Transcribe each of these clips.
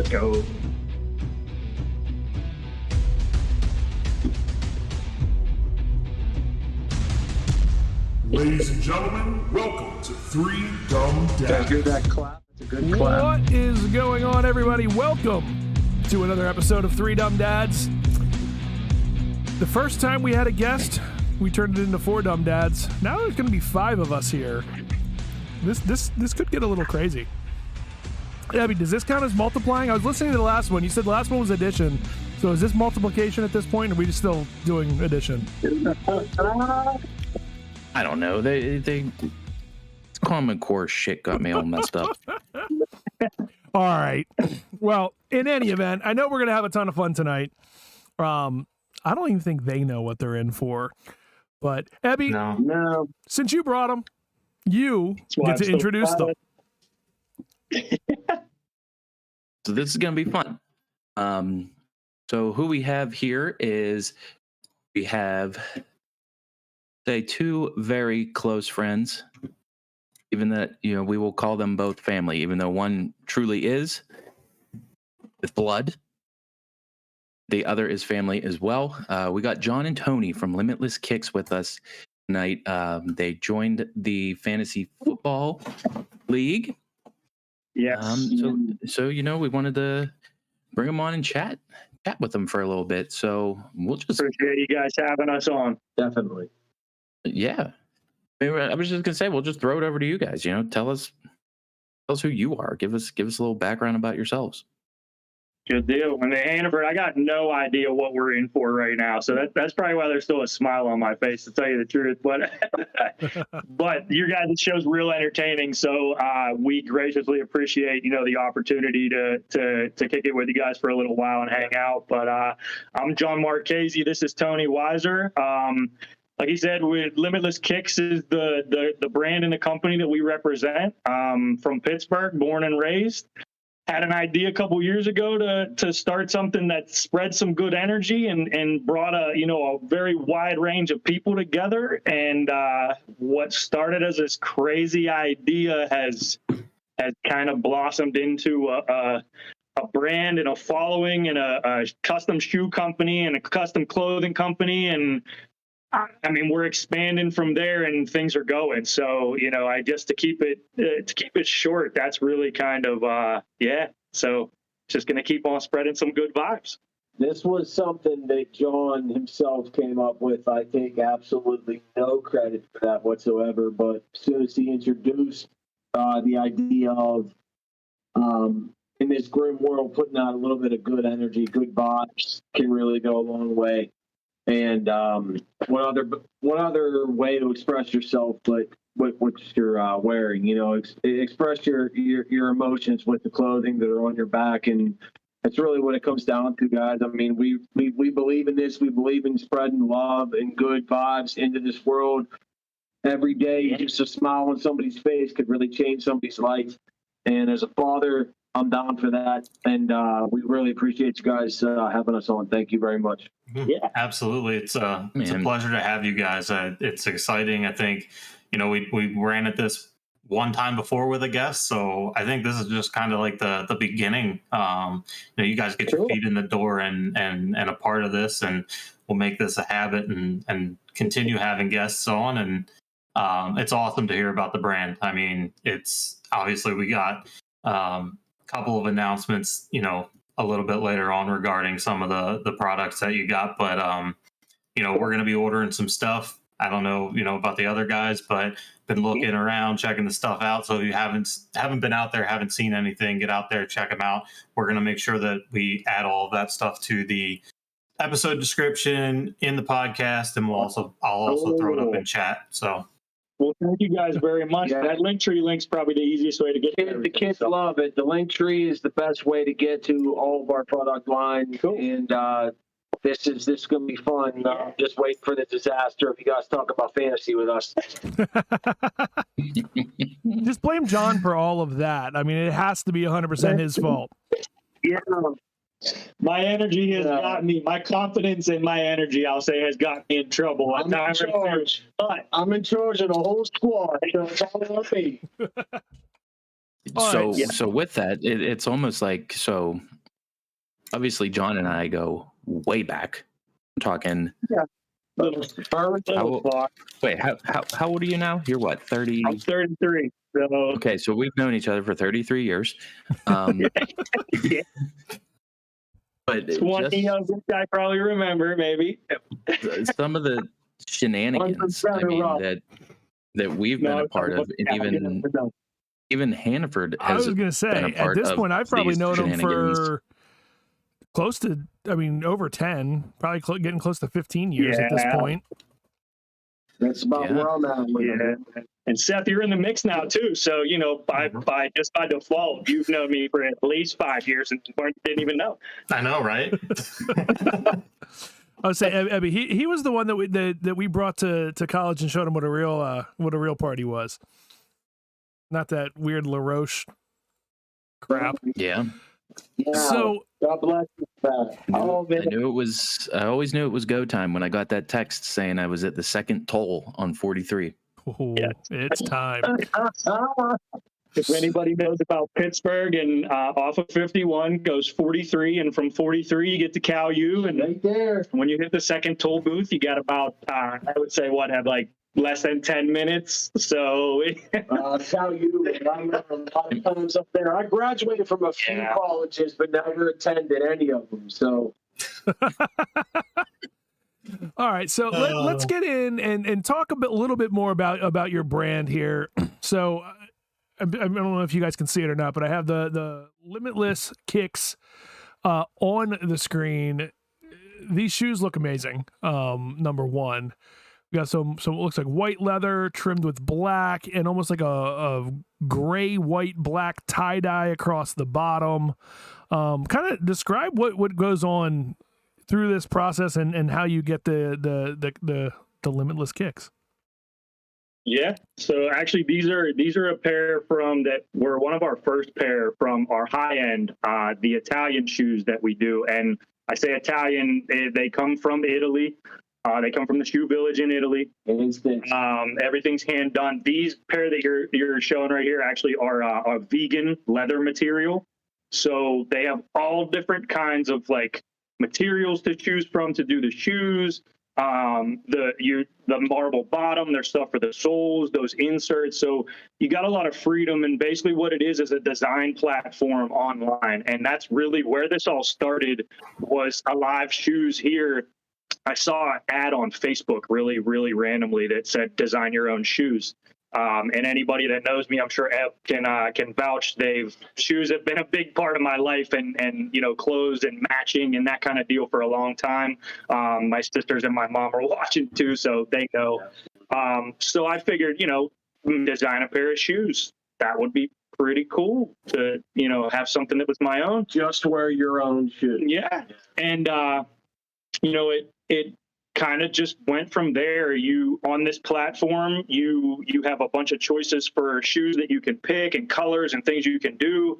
Let's go. Ladies and gentlemen, welcome to Three Dumb Dads. Did I hear that clap? It's a good clap. What is going on, everybody? Welcome to another episode of Three Dumb Dads. The first time we had a guest, we turned it into Four Dumb Dads. Now there's going to be five of us here. This could get a little crazy. Abby, does this count as multiplying? I was listening to the last one. You said the last one was addition. So is this multiplication at this point, or are we just still doing addition? I don't know. They Common Core shit got me all messed up. All right. Well, in any event, I know we're going to have a ton of fun tonight. I don't even think they know what they're in for. But, Abby, No. since you brought them, you get to introduce them. So this is going to be fun. So who we have here is we have, say, two very close friends. Even that, we will call them both family, even though one truly is with blood. The other is family as well. We got John and Tony from Limitless Kicks with us tonight. They joined the Fantasy Football League. Yes. So we wanted to bring them on and chat with them for a little bit. So we'll just appreciate you guys having us on. Definitely. Yeah. I was just gonna say, we'll just throw it over to you guys. Tell us who you are. Give us a little background about yourselves. Good deal. And Hannaford, I got no idea what we're in for right now, so that's probably why there's still a smile on my face, to tell you the truth. But but your guys' show's real entertaining, so we graciously appreciate the opportunity to kick it with you guys for a little while and hang out. But I'm John Marchese. This is Tony Weiser. Like he said, with Limitless Kicks is the brand and the company that we represent. From Pittsburgh, born and raised. Had an idea a couple years ago to start something that spread some good energy and brought a very wide range of people together. And what started as this crazy idea has kind of blossomed into a brand and a following and a custom shoe company and a custom clothing company. And I mean, we're expanding from there, and things are going. So, I guess to keep it short, that's really kind of So, just going to keep on spreading some good vibes. This was something that John himself came up with. I take absolutely no credit for that whatsoever. But as soon as he introduced the idea of, in this grim world, putting out a little bit of good energy, good vibes can really go a long way. And what other way to express yourself, but what you're wearing? Express your emotions with the clothing that are on your back, and that's really what it comes down to, guys. I mean, we believe in this. We believe in spreading love and good vibes into this world every day. Just a smile on somebody's face could really change somebody's life. And as a father, I'm down for that, and we really appreciate you guys having us on. Thank you very much. Yeah, absolutely. It's a pleasure to have you guys. It's exciting. I think we ran at this one time before with a guest, so I think this is just kind of like the beginning. You guys get your feet in the door and a part of this, and we'll make this a habit and continue having guests on. And it's awesome to hear about the brand. I mean, it's obviously we got couple of announcements, a little bit later on regarding some of the products that you got, but we're going to be ordering some stuff. I don't know, about the other guys, but been looking around, checking the stuff out. So if you haven't been out there, haven't seen anything, get out there, check them out. We're going to make sure that we add all of that stuff to the episode description in the podcast, and I'll also throw it up in chat. So. Well, thank you guys very much. Yeah. That Linktree link's probably the easiest way to get to the kids love it. The Linktree is the best way to get to all of our product line. Cool. And this is going to be fun. Just wait for the disaster if you guys talk about fantasy with us. Just blame John for all of that. I mean, it has to be 100% his fault. Yeah. My energy has got me. My confidence in my energy, I'll say, has got me in trouble. I'm in charge. But I'm in charge of the whole squad. So it's all on me. So with that, it's almost like, so obviously John and I go way back. I'm talking. Yeah. Little Wait, how old are you now? You're what, 30? I'm 33. So. Okay, so we've known each other for 33 years. Yeah. But 20 of which I probably remember, maybe. Some of the shenanigans, I mean, that we've been a part of, and even Hannaford has. I was going to say, at this point, I've probably known him for close to, over 10, probably getting close to 15 years at this point. That's about where I'm at. Yeah. And Seth, you're in the mix now too. So, by default, you've known me for at least 5 years and didn't even know. I know, right? I would say, he was the one that we brought to college and showed him what a real party was. Not that weird LaRoche crap. Yeah. So God bless you. I always knew it was go time when I got that text saying I was at the second toll on 43. Oh, it's time. If anybody knows about Pittsburgh, and off of 51 goes 43, and from 43 you get to Cal U, and right there, when you hit the second toll booth, you got about I would say have like less than 10 minutes. So Cal U, I remember a lot of times up there. I graduated from a few colleges, but never attended any of them. So. All right, so let's get in and talk a little bit more about your brand here. So I don't know if you guys can see it or not, but I have the Limitless Kicks on the screen. These shoes look amazing. Number one, we got some it looks like white leather trimmed with black and almost like a gray, white, black tie dye across the bottom. Kind of describe what goes on through this process and how you get the Limitless Kicks. Yeah. So actually these are a pair that were one of our first pair from our high end, the Italian shoes that we do. And I say Italian, they come from Italy. They come from the shoe village in Italy. Everything's hand done. These pair that you're showing right here actually are a vegan leather material. So they have all different kinds of materials to choose from to do the shoes. The marble bottom, there's stuff for the soles, those inserts. So you got a lot of freedom, and basically what it is a design platform online. And that's really where this all started, was Alive Shoes here. I saw an ad on Facebook really, really randomly that said design your own shoes. And anybody that knows me, I'm sure Ev can vouch. Shoes have been a big part of my life, and clothes and matching and that kind of deal for a long time. My sisters and my mom are watching too, so they know. So I figured, design a pair of shoes. That would be pretty cool to, have something that was my own. Just wear your own shoes. Yeah. And, it kind of just went from there. On this platform, you have a bunch of choices for shoes that you can pick and colors and things you can do.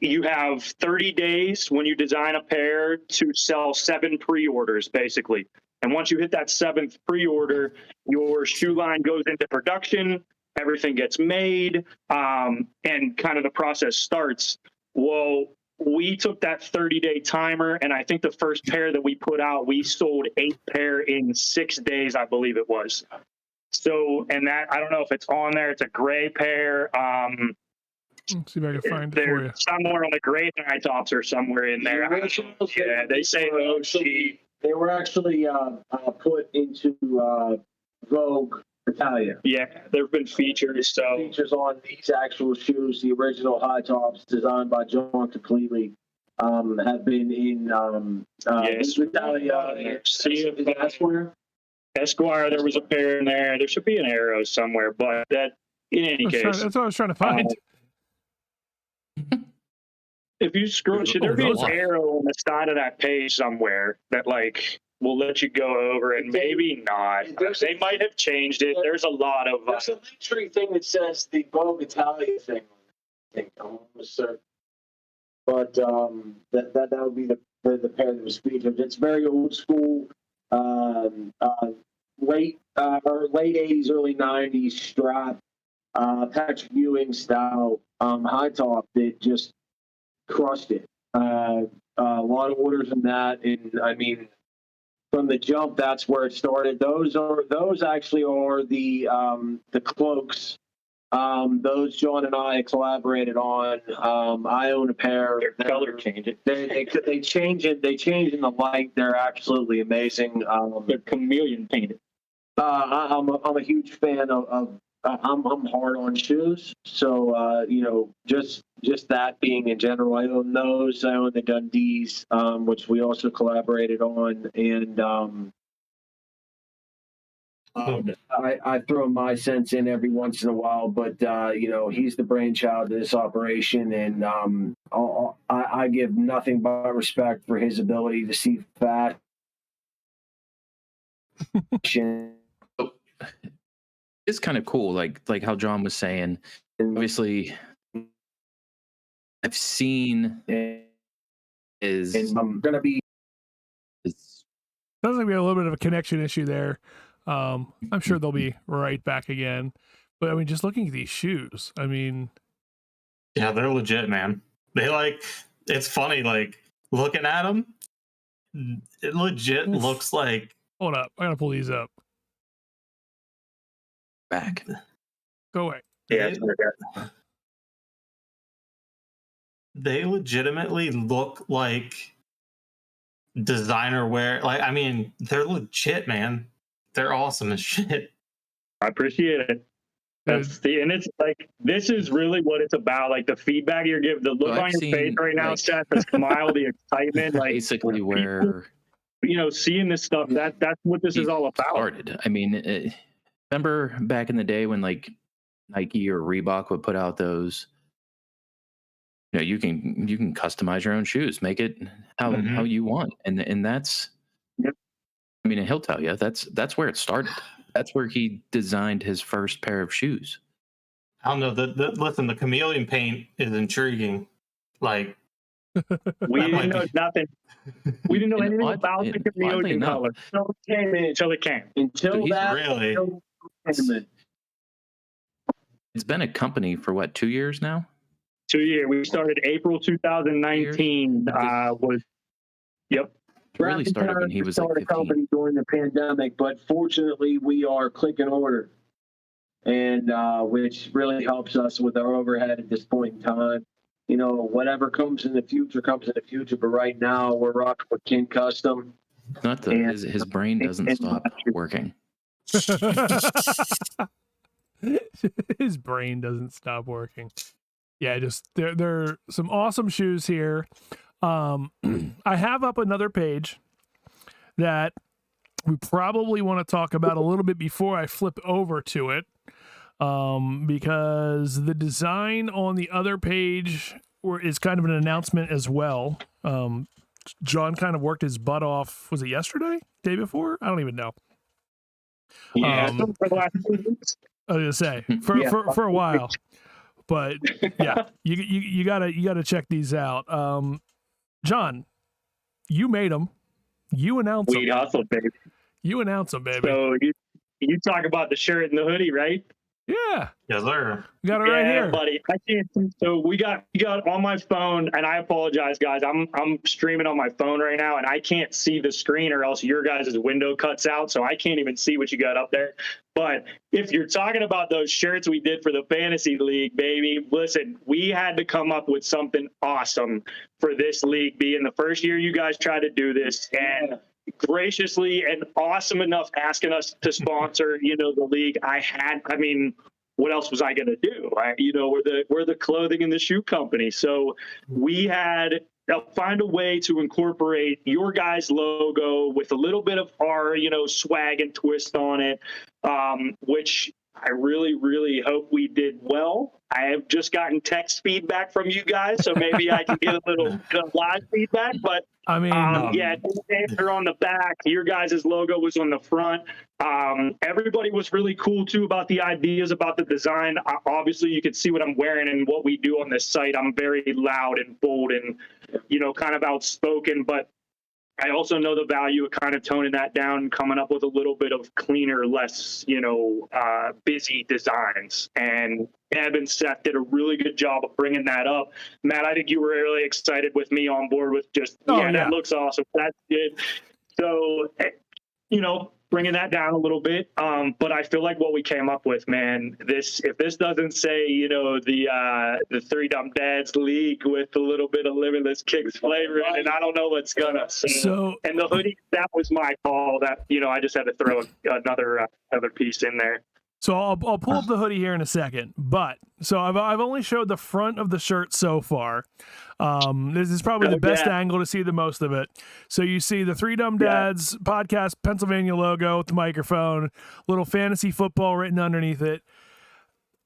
You have 30 days when you design a pair to sell 7 pre-orders, basically. And once you hit that 7th pre-order, your shoe line goes into production, everything gets made, and kind of the process starts. Well, we took that 30-day timer, and I think the first pair that we put out, we sold 8 pair in 6 days, I believe it was. So, and that, I don't know if it's on there. It's a gray pair. Let's see if I can find it for you. Somewhere on the gray high tops or somewhere in there. Yeah, they say they were actually put into Vogue Italia. Yeah, there have been features. So features on these actual shoes, the original high tops designed by John completely, have been in Italia. Esquire, there was a pair in there. There should be an Arrow somewhere, but that in any case, that's what I was trying to find. If you scroll, should there be an arrow on the side of that page somewhere that will let you go over it? Maybe not. They might have changed it. There's a lot of. There's a link tree thing that says the Vogue Italia thing. I think I'm almost certain. But that would be the pair that was featured. It's very old school, late 80s, early 90s strap. Patrick Ewing style high top that just crushed it. A lot of orders in that, and I mean, from the jump, that's where it started. Those actually are the cloaks. Those John and I collaborated on. I own a pair. Their color changing. They change it. They change in the light. They're absolutely amazing. They're chameleon painted. I'm a huge fan of I'm hard on shoes, so just that being in general. I own those. I own the Dundees, which we also collaborated on, and I throw my cents in every once in a while. But he's the brainchild of this operation, and I give nothing but respect for his ability to see fashion. It's kind of cool, like how John was saying. Obviously, I've seen I'm gonna be. Sounds like we have a little bit of a connection issue there. I'm sure they'll be right back again. But I mean, just looking at these shoes, I mean, yeah, they're legit, man. It's funny, like looking at them. It legit looks like. Hold up, I gotta pull these up. Back. Go away. Yeah. They legitimately look like designer wear. Like, I mean, they're legit, man. They're awesome as shit. I appreciate it. And it's like, this is really what it's about. Like the feedback you're giving, the look on your face right now, Seth, the smile, the excitement, like basically where seeing this stuff. That's what this is all about. Started. I mean, remember back in the day when like Nike or Reebok would put out those, you can customize your own shoes, make it how you want, and that's. Yep. I mean, and he'll tell you that's where it started. That's where he designed his first pair of shoes. I don't know. Listen, the chameleon paint is intriguing. Like we didn't know nothing. We didn't know anything about the chameleon color. Until it came in. Until it came. Until that. Really. It's been a company for what, 2 years now? 2 years. We started April 2019. Yep. Really started when he was like 15. Company during the pandemic, but fortunately we are click and order, and which really helps us with our overhead at this point in time. Whatever comes in the future comes in the future, but right now we're rocking with King Custom. Not his brain doesn't stop working. His brain doesn't stop working. Yeah, just there are some awesome shoes here. I have up another page that we probably want to talk about a little bit before I flip over to it, because the design on the other page is kind of an announcement as well. John kind of worked his butt off. Was it yesterday? Day before? I don't even know. Yeah, for the last 2 weeks. I was gonna say for a while, but yeah, you gotta check these out. John, you made them. You announced them. We hustled, baby. You announced them, baby. So you talk about the shirt and the hoodie, right? Yeah. Yes, sir. We got it right here, buddy. I can't. So we got on my phone, and I apologize, guys. I'm streaming on my phone right now, and I can't see the screen, or else your guys' window cuts out, so I can't even see what you got up there. But if you're talking about those shirts we did for the fantasy league, baby, listen, we had to come up with something awesome for this league, being the first year you guys tried to do this, and graciously and awesome enough asking us to sponsor, the league. I mean, what else was I going to do? We're the clothing and the shoe company. So we had find a way to incorporate your guys' logo with a little bit of our, swag and twist on it, which I really, really hope we did well. I have just gotten text feedback from you guys, so maybe I can get a little live feedback. But I mean, they're on the back. Your guys' logo was on the front. Everybody was really cool too about the ideas, about the design. Obviously, you can see what I'm wearing and what we do on this site. I'm very loud and bold and kind of outspoken, but I also know the value of kind of toning that down, coming up with a little bit of cleaner, less, busy designs. And Eb and Seth did a really good job of bringing that up. Matt, I think you were really excited with me on board with just, that looks awesome. That's good. So, bringing that down a little bit. But I feel like what we came up with, man, if this doesn't say, the Three Dumb Dads League with a little bit of Limitless Kicks flavor in it, I don't know what's gonna. So, and the hoodie, that was my call. That I just had to throw another piece in there. So I'll pull up the hoodie here in a second, but so I've only showed the front of the shirt so far. This is probably the best angle to see the most of it. So you see the Three Dumb Dads podcast Pennsylvania logo with the microphone, little fantasy football written underneath it.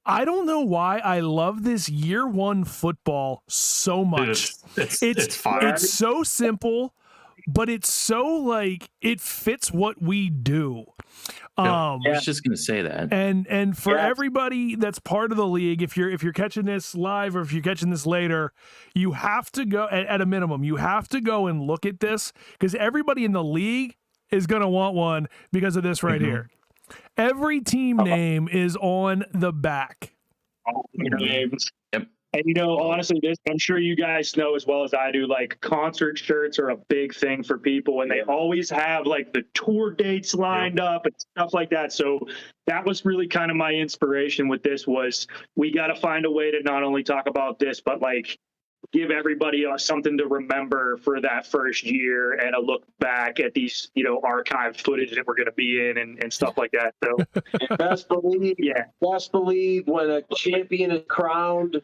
I don't know why I love this year one football so much. Dude, it's fire. It's so simple, but it's so it fits what we do. I was just gonna say that. And for everybody that's part of the league, if you're catching this live or if you're catching this later, you have to go at a minimum. You have to go and look at this because everybody in the league is gonna want one because of this right here. Every team name is on the back. Names. And honestly, I'm sure you guys know as well as I do, concert shirts are a big thing for people, and they always have the tour dates lined up and stuff like that. So that was really kind of my inspiration with this was we got to find a way to not only talk about this, but give everybody something to remember for that first year and a look back at these, archived footage that we're going to be in and stuff like that. So best believe when a champion is crowned,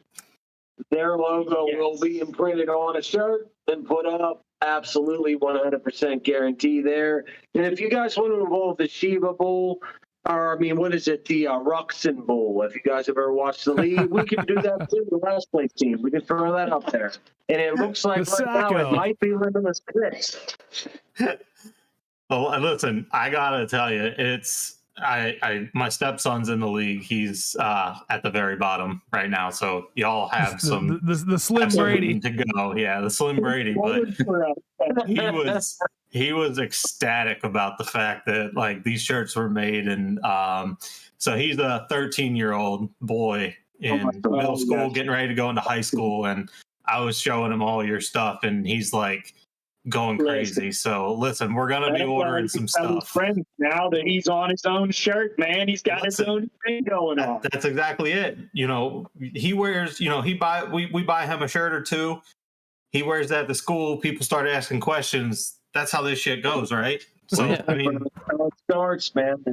their logo will be imprinted on a shirt and put up. Absolutely 100% guarantee there. And if you guys want to involve the Shiva Bowl, or what is it, the Ruxin Bowl, if you guys have ever watched the league, we can do that too, the last place team. We can throw that up there. And it looks like right now it might be Limitless Kicks. Well, listen, I got to tell you, it's... my stepson's in the league. He's at the very bottom right now. So y'all have some the Slim Brady to go. Yeah, the Slim Brady. But he was ecstatic about the fact that these shirts were made, and so he's a 13-year-old boy in middle school, getting ready to go into high school, and I was showing him all your stuff, and he's going crazy. So listen, we're gonna be ordering some stuff. Friends, now that he's on his own shirt, man, he's got his own thing going on. That's exactly it. He wears. We buy him a shirt or two. He wears that to school. People start asking questions. That's how this shit goes, right? So how it starts, man.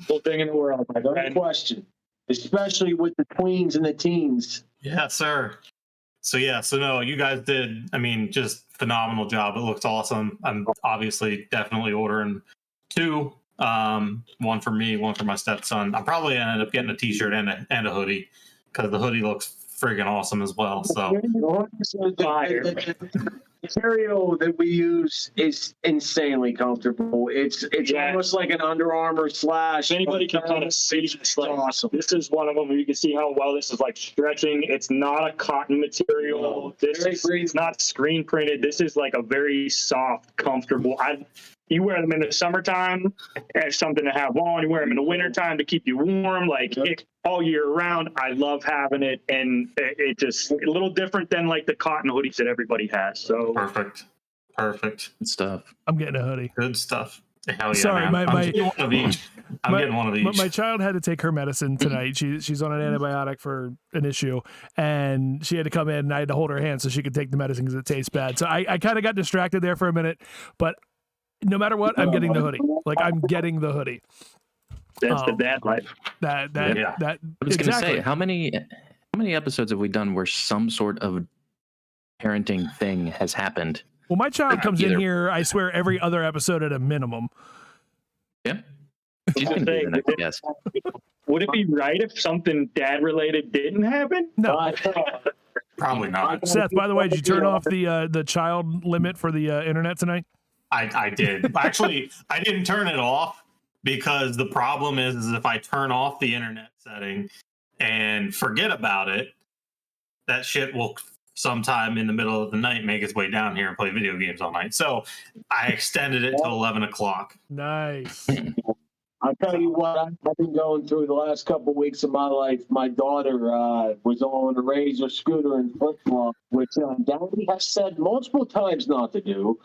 Whole thing in the world. No question, especially with the tweens and the teens. Yeah, sir. So no, you guys did, just phenomenal job. It looks awesome. I'm obviously definitely ordering two, one for me, one for my stepson. I probably ended up getting a t-shirt and a hoodie because the hoodie looks friggin' awesome as well. So the material that we use is insanely comfortable. It's almost like an Under Armour slash. Anybody can kind of see it's awesome. This is one of them where you can see how well this is stretching. It's not a cotton material. It's not screen printed. This is a very soft, comfortable. You wear them in the summertime as something to have on. You wear them in the wintertime to keep you warm, all year round. I love having it, and it just a little different than the cotton hoodies that everybody has. So perfect. Good stuff. I'm getting a hoodie. Good stuff. Hell yeah, sorry, man. I'm getting one of each. Getting one of each. My child had to take her medicine tonight. She's on an antibiotic for an issue, and she had to come in, and I had to hold her hand so she could take the medicine because it tastes bad. So I kind of got distracted there for a minute, but no matter what, I'm getting the hoodie. I'm getting the hoodie. That's the dad life. That I was going to say, how many episodes have we done where some sort of parenting thing has happened? Well, my child comes in here, I swear, every other episode at a minimum. Yeah. She's going to be the next guest. Would it be right if something dad-related didn't happen? No. Probably not. Seth, by the way, did you turn off the child limit for the internet tonight? I did. Actually, I didn't turn it off because the problem is if I turn off the internet setting and forget about it, that shit will sometime in the middle of the night make his way down here and play video games all night. So I extended it to 11 o'clock. Nice. I'll tell you what, I've been going through the last couple of weeks of my life. My daughter was on a Razor scooter and flip-flop, which Daddy has said multiple times not to do.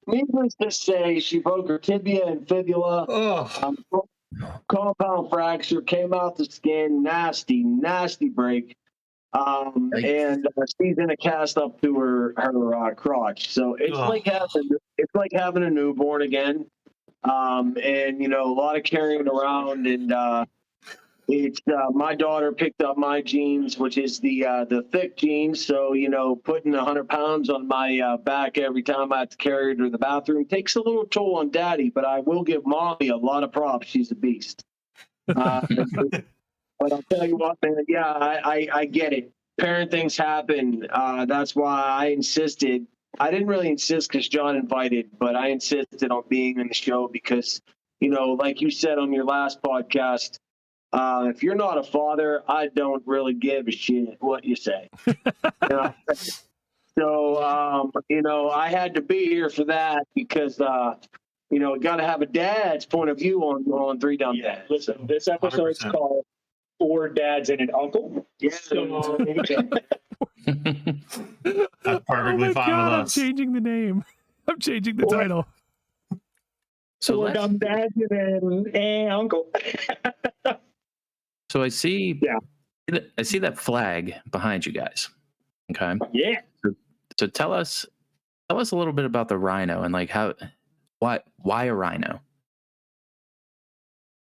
Needless to say, she broke her tibia and fibula. Compound fracture, came out the skin, nasty break. And she's in a cast up to her crotch. So it's like having a newborn again. And you know, a lot of carrying around, and it's my daughter picked up my jeans, which is the thick jeans. So you know, putting 100 pounds on my back every time I have to carry her to the bathroom takes a little toll on Daddy. But I will give Mommy a lot of props. She's a beast. But I'll tell you what, man. Yeah, I get it. Parent things happen. That's why I insisted. I didn't really insist because John invited, but I insisted on being in the show because, you know, like you said on your last podcast, if you're not a father, I don't really give a shit what you say. You know? So, you know, I had to be here for that because, you know, got to have a dad's point of view on Three Dumb Dads. Listen, this episode's 100%. called Four Dads and an Uncle. Yeah. So, That's perfectly Oh my fine God, with I'm us. changing the name. I'm changing the title. So Four let's- Dumb Dads and an Uncle. So I see. Yeah. I see that flag behind you guys. Okay. Yeah. So tell us a little bit about the rhino and like why a rhino?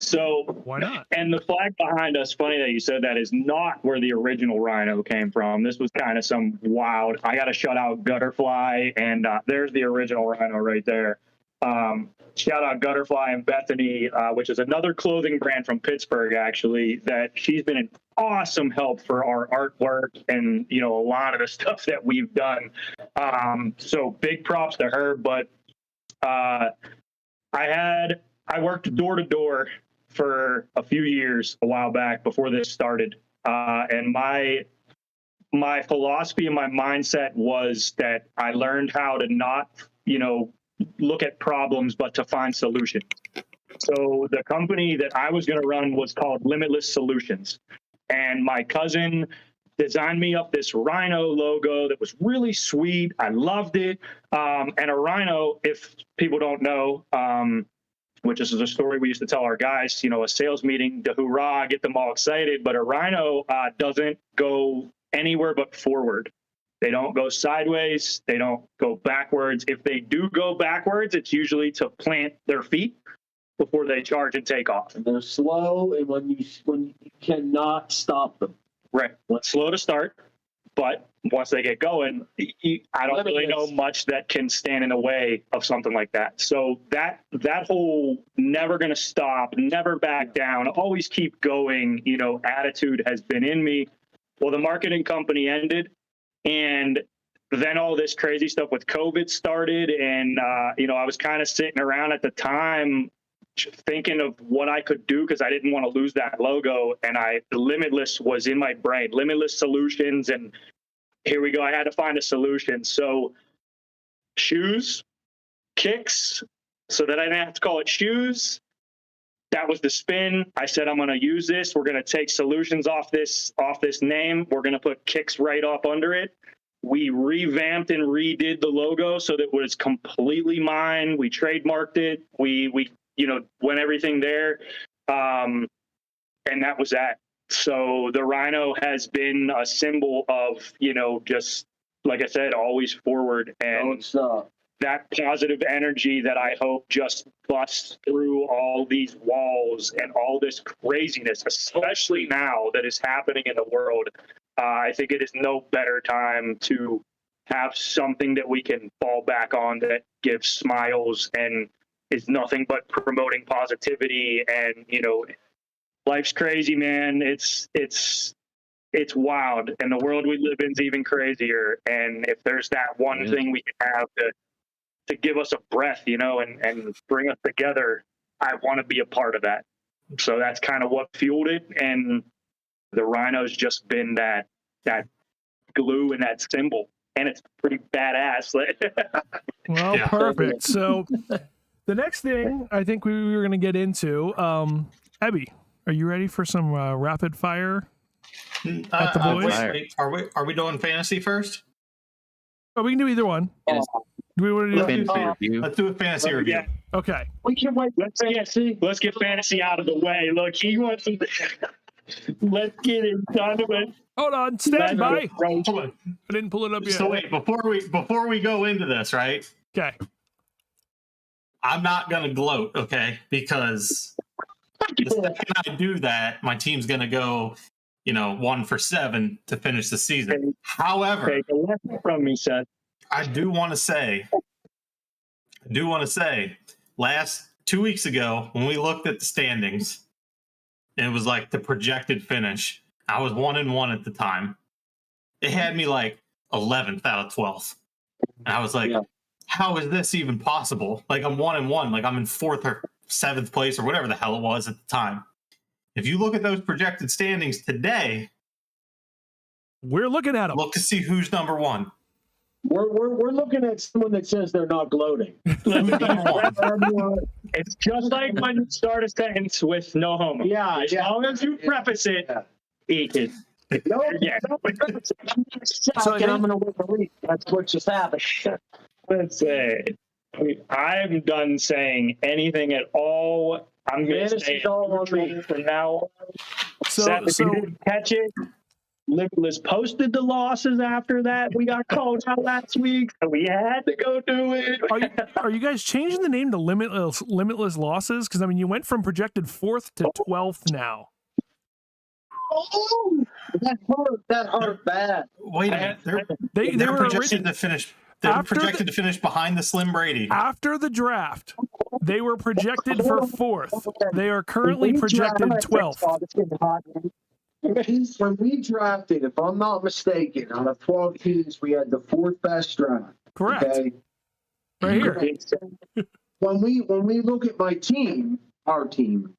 So Why not? And the flag behind us, funny that you said that, is not where the original rhino came from. This was kind of some wild, I got to shut out Gutterfly, and there's the original rhino right there. Shout out Gutterfly and Bethany, which is another clothing brand from Pittsburgh, actually, that she's been an awesome help for our artwork and, you know, a lot of the stuff that we've done. So big props to her. But I worked door to door for a few years a while back before this started. And my philosophy and my mindset was that I learned how to not, you know, look at problems, but to find solutions. So the company that I was going to run was called Limitless Solutions. And my cousin designed me up this rhino logo that was really sweet. I loved it. And a rhino, if people don't know, which is a story we used to tell our guys, you know, a sales meeting to hoorah, get them all excited. But a rhino doesn't go anywhere but forward. They don't go sideways. They don't go backwards. If they do go backwards, it's usually to plant their feet before they charge and take off. And they're slow, and when you cannot stop them. Right. Slow to start, but once they get going, I don't really know much that can stand in the way of something like that. So that whole never going to stop, never back down, always keep going, you know, attitude has been in me. Well, the marketing company ended, and then all this crazy stuff with COVID started, and you know, I was kind of sitting around at the time thinking of what I could do because I didn't want to lose that logo, and Limitless was in my brain, Limitless Solutions, and here we go. I had to find a solution. So shoes, kicks, so that I didn't have to call it shoes. That was the spin. I said, I'm going to use this. We're going to take solutions off this name. We're going to put kicks right up under it. We revamped and redid the logo so that it was completely mine. We trademarked it. We you know, went everything there. And that was that. So the rhino has been a symbol of, you know, just like I said, always forward, and that positive energy that I hope just busts through all these walls and all this craziness, especially now that is happening in the world. I think it is no better time to have something that we can fall back on that gives smiles and is nothing but promoting positivity. And, you know, life's crazy, man. It's wild, and the world we live in is even crazier. And if there's that one thing we can have to give us a breath, you know, and bring us together, I want to be a part of that. So that's kind of what fueled it. And the rhino's just been that that glue and that symbol, and it's pretty badass. Well, Yeah. perfect. So the next thing I think we were going to get into, Ebby, are you ready for some rapid fire at the boys? Wait, are we doing fantasy first? Oh, we can do either one. Yes. Do we want to do Fantasy review. Let's do a fantasy review. Yeah. Okay. We can wait. Let's get fantasy out of the way. Look, he wants to. Let's get it done with. Hold on. Stand by. Hold on. I didn't pull it up yet. So wait, before we go into this, right? Okay. I'm not gonna gloat, okay? Because the second I do that, my team's gonna go, 1 for 7 to finish the season. However, Take a lesson from me, Seth. I do want to say, last 2 weeks ago when we looked at the standings, and it was like the projected finish. I was 1-1 at the time. It had me like 11th out of 12th, and I was like, how is this even possible? Like I'm 1-1, like I'm in 4th or 7th place or whatever the hell it was at the time. If you look at those projected standings today, We're looking at them. look to see who's number 1. We're looking at someone that says they're not gloating. It's just like when you start a sentence with no homo. Yeah, As yeah. long as you preface it, eat it. No, Yeah. and I'm going to win the league. That's what just happened. Let's say, I'm done saying anything at all. I'm going to Fantasy's say all on retreat me. from now on. So, Seth, if you didn't catch it, Limitless posted the losses after that. We got called out last week, so we had to go do it. are you guys changing the name to Limitless Losses? Because, I mean, you went from projected 4th to 12th now. Oh, that hurt bad. Wait a minute. They They're were projected to finish. They're After projected to finish behind the Slim Brady. After the draft, they were projected for 4th. They are currently projected 12th. When we drafted, if I'm not mistaken, out of 12 teams, we had the 4th best draft. Correct. Okay? Right here. When we look at my team, our team,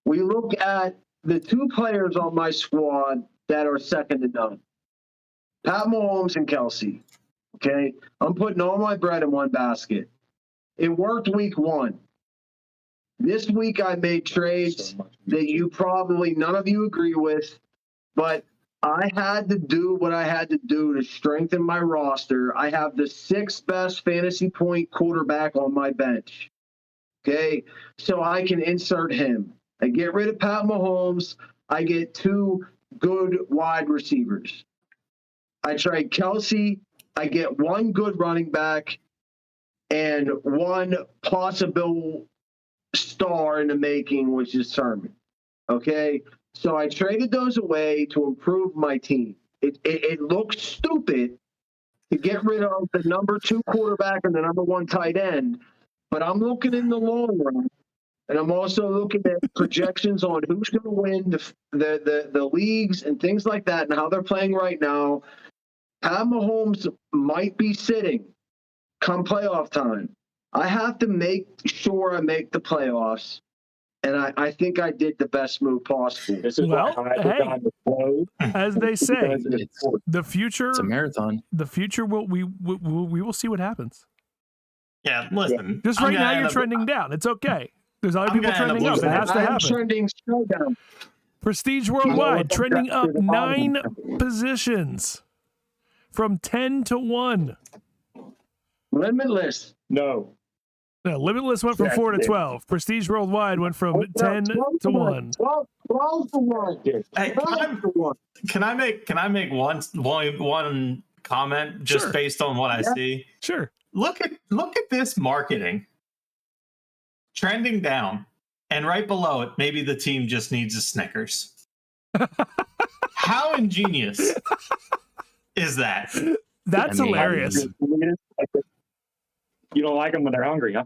we look at the 2 players on my squad that are second to none. Pat Mahomes and Kelsey. Okay? I'm putting all my bread in one basket. It worked week 1. This week I made trades that you probably none of you agree with, but I had to do what I had to do to strengthen my roster. I have the 6th best fantasy point quarterback on my bench. Okay? So I can insert him. I get rid of Pat Mahomes. I get 2 good wide receivers. I trade Kelsey. I get 1 good running back and 1 possible star in the making, which is Sermon. Okay? So I traded those away to improve my team. It looks stupid to get rid of the number 2 quarterback and the number 1 tight end, but I'm looking in the long run, and I'm also looking at projections on who's going to win the leagues and things like that and how they're playing right now. Pat Mahomes might be sitting come playoff time. I have to make sure I make the playoffs, and I think I did the best move possible. Well, hey, as they say, the future. It's a marathon. The future we will see what happens. Yeah, listen. Just right now, you're trending down. It's okay. There's other people trending up. It has to happen. Trending straight down. Prestige Worldwide trending up 9 positions from 10 to 1. Limitless. No. No, Limitless went from 4 to 12. Prestige Worldwide went from 10 to 1. 12 to 1. Hey, can I make one comment just Sure. based on what I see? Sure. Look at this marketing trending down, and right below it, maybe the team just needs a Snickers. How ingenious is that? That's hilarious. You don't like them when they're hungry, huh?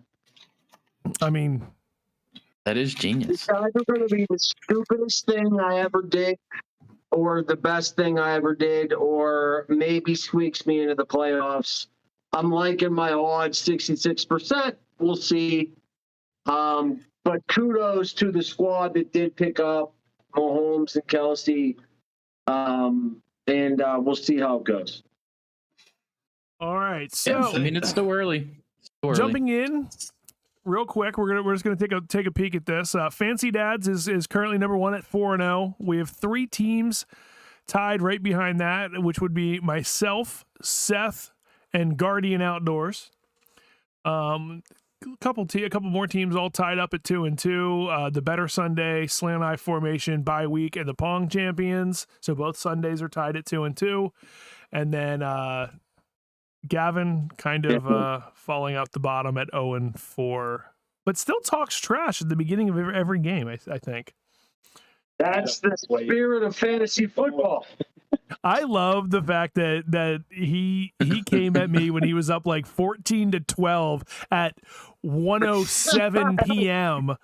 I mean, That is genius. It's either going to be the stupidest thing I ever did, or the best thing I ever did, or maybe squeaks me into the playoffs. I'm liking my odds 66%. We'll see. But kudos to the squad that did pick up Mahomes and Kelsey, and we'll see how it goes. All right, so I mean, it's still early. Jumping in real quick, we're just gonna take a peek at this. Fancy Dads is currently number 1 at 4-0. We have 3 teams tied right behind that, which would be myself, Seth, and Guardian Outdoors. A couple more teams all tied up at 2-2. The Better Sunday, Slant Eye Formation, Bye Week, and the Pong Champions. So both Sundays are tied at 2-2, and then Gavin kind of falling out the bottom at 0-4, but still talks trash at the beginning of every game. I think. That's the spirit of fantasy football. I love the fact that he came at me when he was up like 14-12 at 1:07 p.m.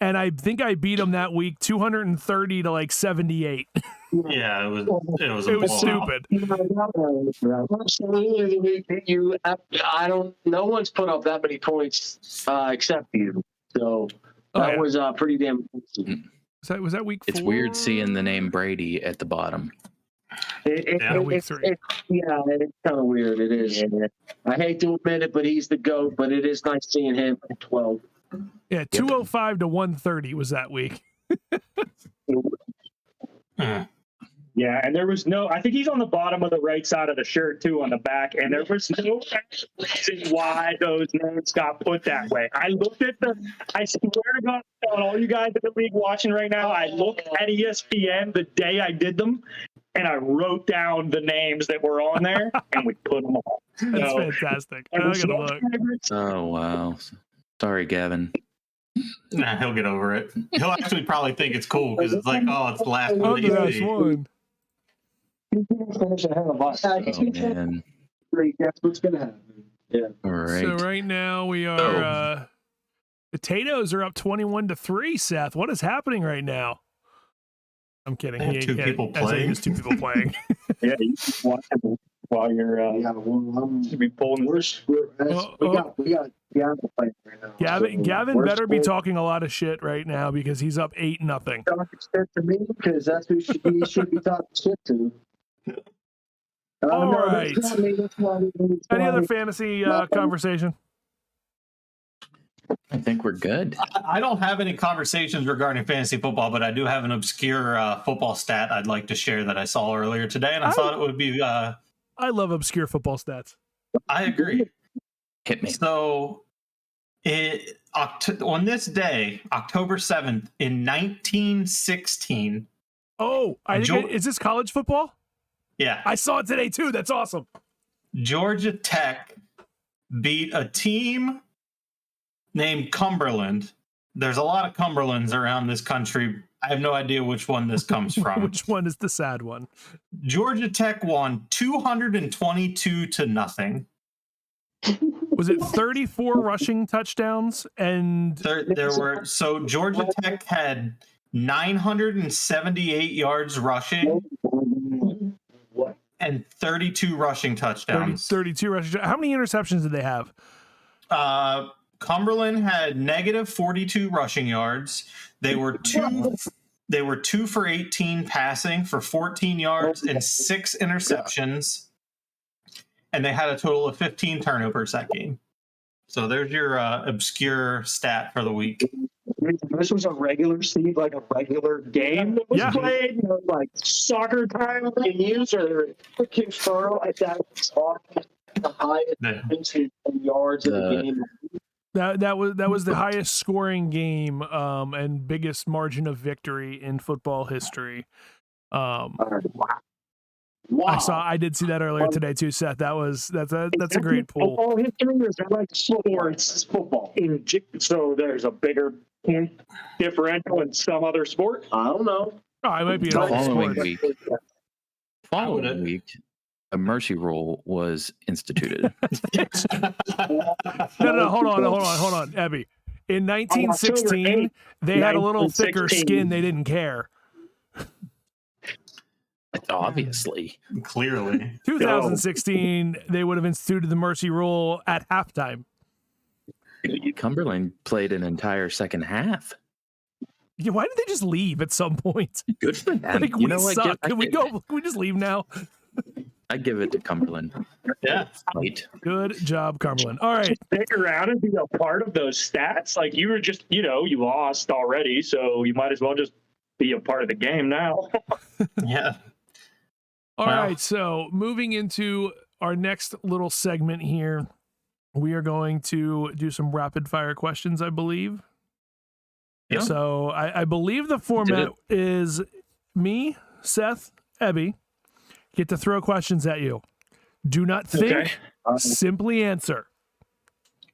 and I think I beat him that week 230 to like 78. Yeah, it was stupid. Absolutely, the week that you. No one's put up that many points except you. So that was pretty damn. Was that week 4? It's weird seeing the name Brady at the bottom. Week 3. It's kind of weird. It is. I hate to admit it, but he's the GOAT. But it is nice seeing him at 12. Yeah, 205 to 130 was that week. Yeah, and there was no, I think he's on the bottom of the right side of the shirt too, on the back, and there was no reason why those names got put that way. I swear to God, on all you guys in the league watching right now, I looked at ESPN the day I did them, and I wrote down the names that were on there, and we put them all. That's fantastic. I gotta look. Oh, wow. Sorry, Gavin. Nah, he'll get over it. He'll actually probably think it's cool because it's like, oh, it's the last one. The last one. Oh, man. That's what's gonna happen. Yeah. All right. So right now we are Potatoes are up 21-3. Seth, what is happening right now? I'm kidding. I have two people playing. There's 2 people playing. Yeah, you just watch them while you're should be pulling. We got Gavin playing right now. Gavin better be talking a lot of shit right now because he's up 8-0. Talking shit to me because that's who he should be talking shit to. All right. Any other fantasy conversation? I think we're good. I don't have any conversations regarding fantasy football, but I do have an obscure football stat I'd like to share that I saw earlier today, and I thought it would be... I love obscure football stats. I agree. Hit me. So, on this day, October 7th, in 1916... Oh, is this college football? Yeah. I saw it today, too. That's awesome. Georgia Tech beat a team named Cumberland. There's a lot of Cumberlands around this country. I have no idea which one this comes from. Which one is the sad one? Georgia Tech won 222-0. Was it 34 rushing touchdowns? And so Georgia Tech had 978 yards rushing and 32 rushing touchdowns. 32 rushing. How many interceptions did they have? Cumberland had negative 42 rushing yards. They were 2 for 18 passing for 14 yards and 6 interceptions. And they had a total of 15 turnovers that game. So there's your obscure stat for the week. This was a regular season, like a regular game that was played, like soccer time. Can you confirm that the highest yards of the game? That was the highest scoring game and biggest margin of victory in football history. Wow. I did see that earlier today too, Seth. That's a great pool. Football history, or is it like sports? Football. So there's a bigger differential in some other sport. I don't know. Oh, it might be an Following week, a mercy rule was instituted. No, hold on, Ebby. In 1916, they had a little thicker skin. They didn't care. Obviously. Clearly. 2016, they would have instituted the mercy rule at halftime. Cumberland played an entire second half. Yeah, why did they just leave at some point? Good for them. Like, You we know what? suck. Can we go? Can we just leave now? I give it to Cumberland. Yeah. Fight. Good job, Cumberland. All right. Stick around and be a part of those stats. Like you were just, you lost already, so you might as well just be a part of the game now. Yeah. All Wow. right. So moving into our next little segment here, we are going to do some rapid fire questions, I believe. Yeah. So I believe the format is me, Seth, Ebby, get to throw questions at you. Do not think, simply answer.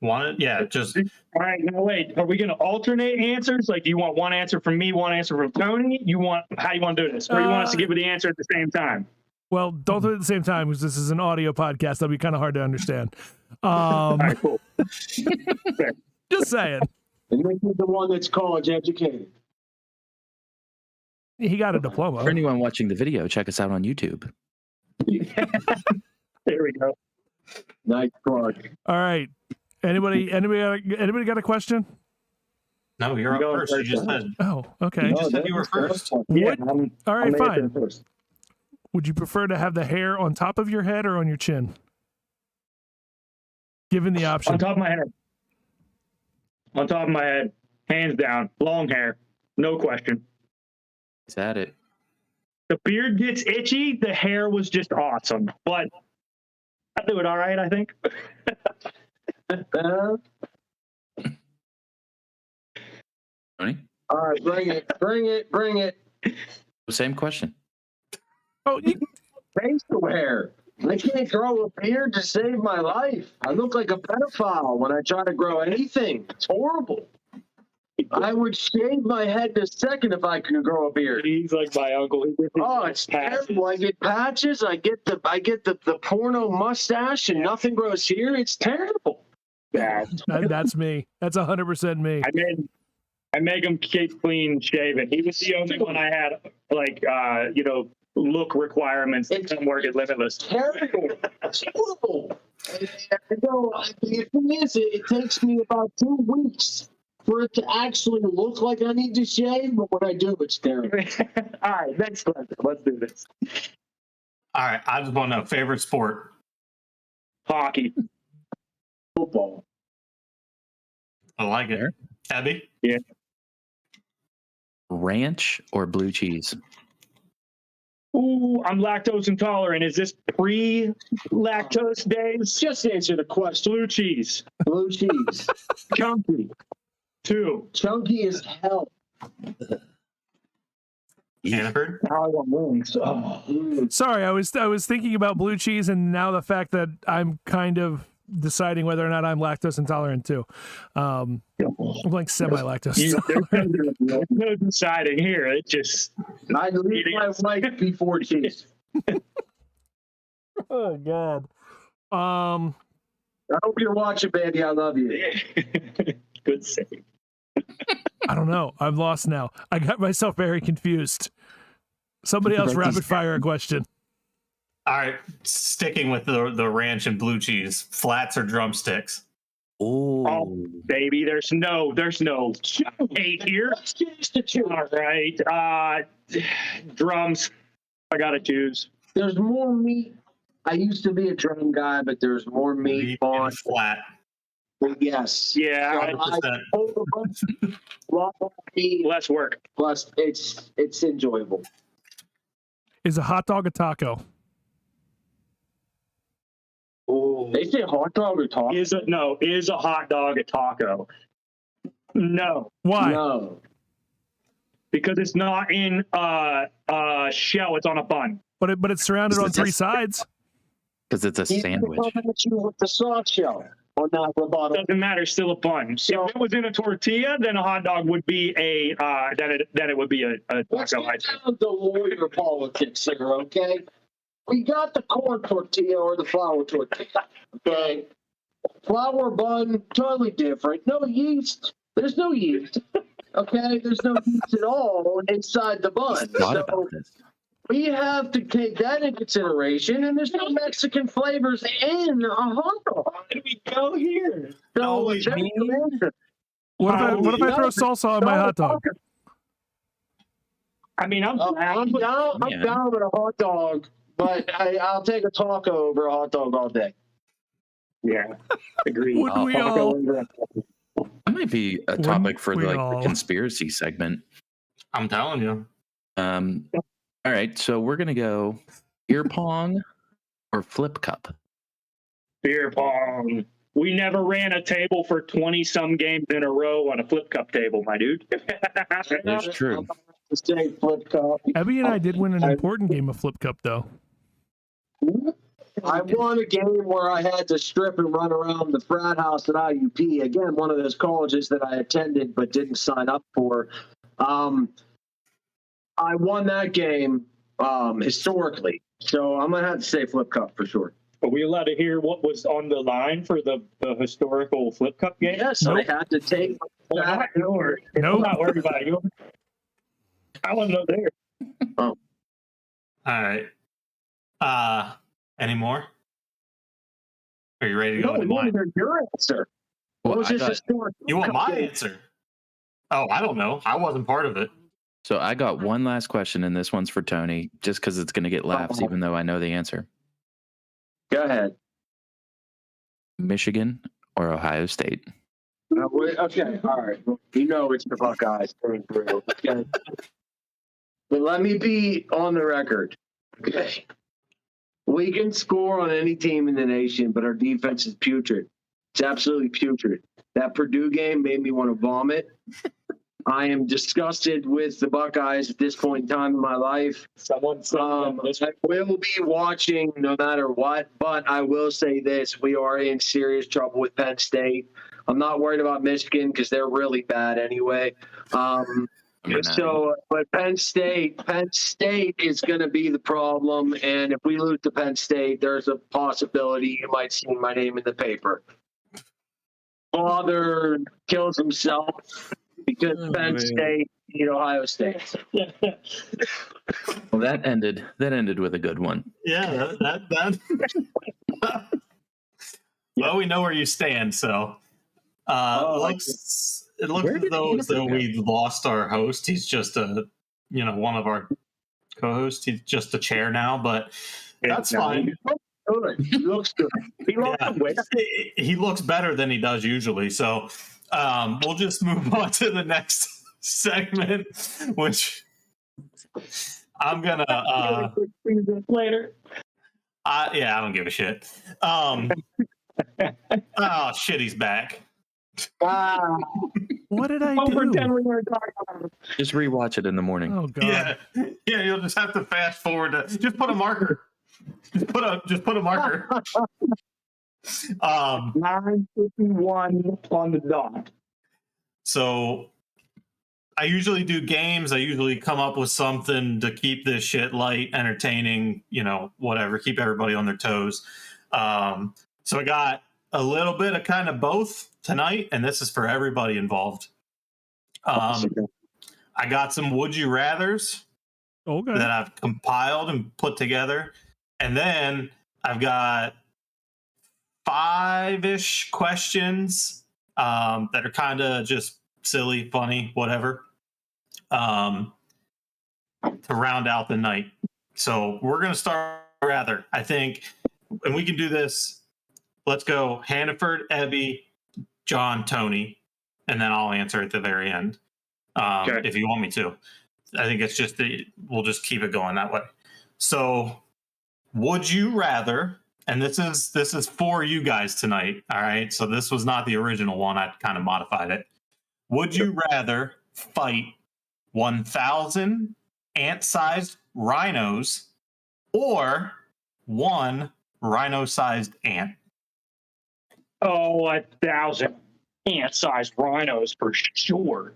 Want it? Yeah. Just All right, now wait. Are we going to alternate answers? Like, do you want one answer from me, one answer from Tony? How you want to do this? Or you want us to give it the answer at the same time? Well, don't do it at the same time because this is an audio podcast. That'll be kind of hard to understand. All right, cool. Just saying. And this is the one that's college educated. He got a diploma. For anyone watching the video, check us out on YouTube. There we go. Nice plug. All right. Anybody got a question? no. You're up Go first. You first. just said. Oh, okay. You just said you were first. Yeah, What? All right, I'm fine. answering first. Would you prefer to have the hair on top of your head or on your chin? Given the option. On top of my head. On top of my head. Hands down. Long hair. No question. Is that it? The beard gets itchy. The hair was just awesome. But I do it all right, I think. Tony? All right, bring it. Same question. Oh, Facial hair. I can't grow a beard to save my life. I look like a pedophile when I try to grow anything. It's horrible. I would shave my head in a second if I could grow a beard. He's like my uncle. Oh, it's terrible. I get patches. I get the porno mustache, and nothing grows here. It's terrible. that's me. That's 100% me. I make him keep clean shaven. He was the only one I had look requirements to come work at Limitless. Terrible. It's horrible. The thing is, it takes me about 2 weeks for it to actually look like I need to shave, but when I do, it's terrible. All right, next question. Let's do this. All right. I just want to know favorite sport. Hockey. Football. I like it. Abby? Yeah. Ranch or blue cheese? Ooh, I'm lactose intolerant. Is this pre-lactose days? Just answer the question. Blue cheese. Blue cheese. Chunky. 2. Chunky as hell. Hannaford? Now I want wings. Oh. Sorry, I was thinking about blue cheese, and now the fact that I'm kind of deciding whether or not I'm lactose intolerant too. I'm like semi-lactose. There's no deciding here. It just. I leave my wife before cheese. Oh God. I hope you're watching, baby. I love you. Good save. I don't know. I'm lost now. I got myself very confused. Somebody else rapid fire a question. All right. Sticking with the ranch and blue cheese, flats or drumsticks? Oh, baby, there's no hate here. Let's choose to choose. All right. Drums. I gotta choose. There's more meat. I used to be a drum guy, but there's more meat on and flat. Yes. Yeah. 100%. Less work. Plus, it's enjoyable. Is a hot dog a taco? Oh, they say hot dog or taco? Is a hot dog a taco? No, Why? No. because it's not in a shell. It's on a bun. But it's surrounded on 3 sides. Because it's a sandwich. With the soft shell on that rebuttal. Doesn't matter. Still a bun. So- if it was in a tortilla, then a hot dog would be then it would be a Let's taco. get down to lawyer politics here, okay? We got the corn tortilla or the flour tortilla. Okay. Flour bun, totally different. No yeast. There's no yeast. Okay, there's no yeast at all inside the bun. Thought So about this. we have to take that into consideration, and there's no Mexican flavors in a hot dog. How did we go here? So No, it's me? What if I throw salsa on my hot dog? I mean, I'm I'm down with a hot dog, but I'll take a taco over a hot dog all day. Yeah, agreed. Wouldn't we all? That might be a topic for we like all? the conspiracy segment. I'm telling you. All right, so we're gonna go beer pong or flip cup. Beer pong. We never ran a table for 20-some games in a row on a flip cup table, my dude. That's true. Say flip cup. Abby and I did win an important game of flip cup, though. I won a game where I had to strip and run around the frat house at IUP. Again, one of those colleges that I attended but didn't sign up for. I won that game historically. So I'm going to have to say flip cup for sure. Are we allowed to hear what was on the line for the historical flip cup game? Yes, I had to take that. I'm not worried about you. I wasn't there. All right. Any more? Are you ready to go? No, your answer. What was this historic? You want my answer? Oh, I don't know. I wasn't part of it. So I got one last question, and this one's for Tony, just because it's going to get laughs, even though I know the answer. Go ahead. Michigan or Ohio State? Okay, all right. You know it's the Buckeyes through and through. Okay. But let me be on the record. Okay. We can score on any team in the nation, but our defense is putrid. It's absolutely putrid. That Purdue game made me want to vomit. I am disgusted with the Buckeyes at this point in time in my life. I will be watching no matter what, but I will say this. We are in serious trouble with Penn State. I'm not worried about Michigan because they're really bad anyway. But Penn State is going to be the problem. And if we lose to Penn State, there's a possibility you might see my name in the paper. Father kills himself because Penn State beat Ohio State. Well, that ended with a good one. Yeah, that. Well, we know where you stand, so it looks as though we lost our host. He's just one of our co-hosts. He's just a chair now, but that's fine. He looks good. He looks better than he does usually. So we'll just move on to the next segment, which I'm gonna later. I don't give a shit. Oh shit, he's back. What did I do? Just rewatch it in the morning. Oh god. Yeah. You'll just have to fast forward. Just put a marker. Just put a marker. 9:51 on the dot. So I usually do games. I usually come up with something to keep this shit light, entertaining, whatever, keep everybody on their toes. So I got a little bit of kind of both tonight, and this is for everybody involved. I got some would you rathers that I've compiled and put together. And then I've got 5-ish questions that are kind of just silly, funny, whatever, to round out the night. So we're going to start rather, I think, and we can do this. Let's go Hannaford, Ebby, John, Tony, and then I'll answer at the very end if you want me to. I think it's just we'll just keep it going that way. So would you rather, and this is for you guys tonight, all right? So this was not the original one. I kind of modified it. Would you rather fight 1,000 ant-sized rhinos or one rhino-sized ant? Oh, 1,000 ant-sized rhinos for sure.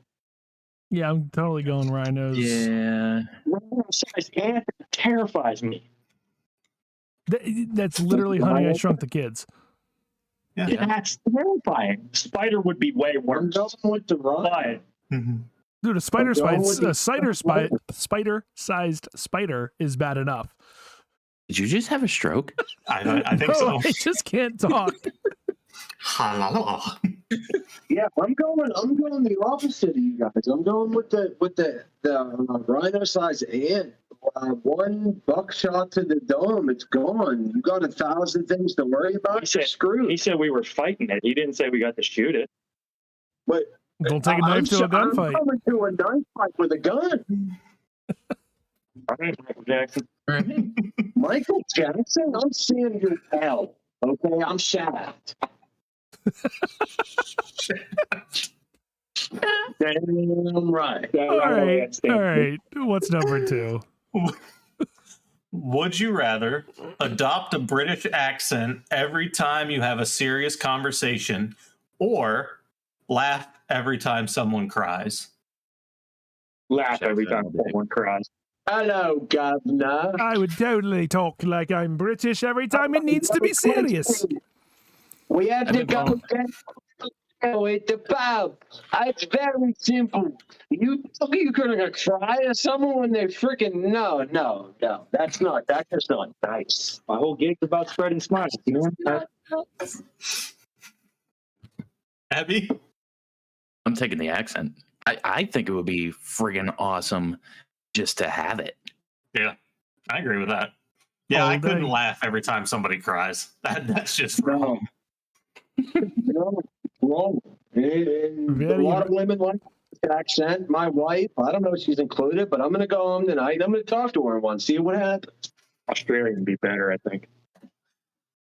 Yeah, I'm totally going rhinos. Yeah. Rhino-sized ant terrifies me. That's literally Honey, I Shrunk the Kids. Yeah, that's terrifying. Spider would be way worse. With the run. Dude, a spider-sized spider is bad enough. Did you just have a stroke? I think so. I just can't talk. Yeah, I'm going the opposite of you guys. I'm going with the rhino-sized ant. One buckshot to the dome, it's gone. You got 1,000 things to worry about. You're screwed. He said we were fighting it. He didn't say we got to shoot it. But Don't take a knife to a gunfight. I'm coming to a knife fight with a gun. All right, Michael Jackson. Michael Jackson? I'm Samuel L. Okay, I'm Shaft. Damn right. All right. What's number 2? Would you rather adopt a British accent every time you have a serious conversation, or laugh every time someone cries? Laugh every time someone cries. Hello, governor. I would totally talk like I'm British every time it needs to be serious. We have to go get at the pub. It's very simple. You think you're gonna cry at someone when they freaking no. That's just not nice. My whole gig's about spreading smiles. You know? Abby? I'm taking the accent. I think it would be friggin' awesome just to have it. Yeah, I agree with that. Yeah, I couldn't laugh every time somebody cries. That's just wrong. No, wrong. And a lot of women like the accent. My wife, I don't know if she's included, but I'm going to go home tonight. I'm going to talk to her once, see what happens. Australian would be better, I think.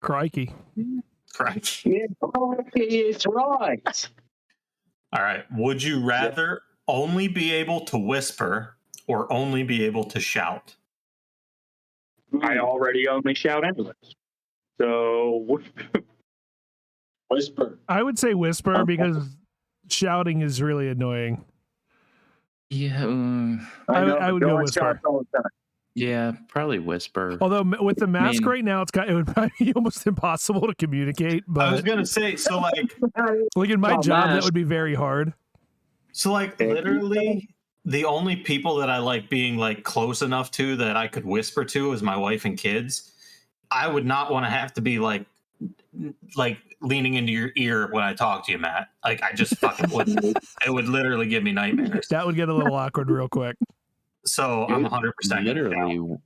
Crikey. Yeah, it's right. All right. Would you rather only be able to whisper or only be able to shout? I already only shout anyways. So whisper. I would say whisper because shouting is really annoying. Yeah. I would go whisper. Yeah, probably whisper. Although with the mask right now, it would probably be almost impossible to communicate. But I was gonna say, so like in my job, that would be very hard. So like literally, the only people that I like being like close enough to that I could whisper to is my wife and kids. I would not want to have to be like leaning into your ear when I talk to you, Matt. Like I just fucking wouldn't. It would literally give me nightmares. That would get a little awkward real quick. So I'm 100% literally. You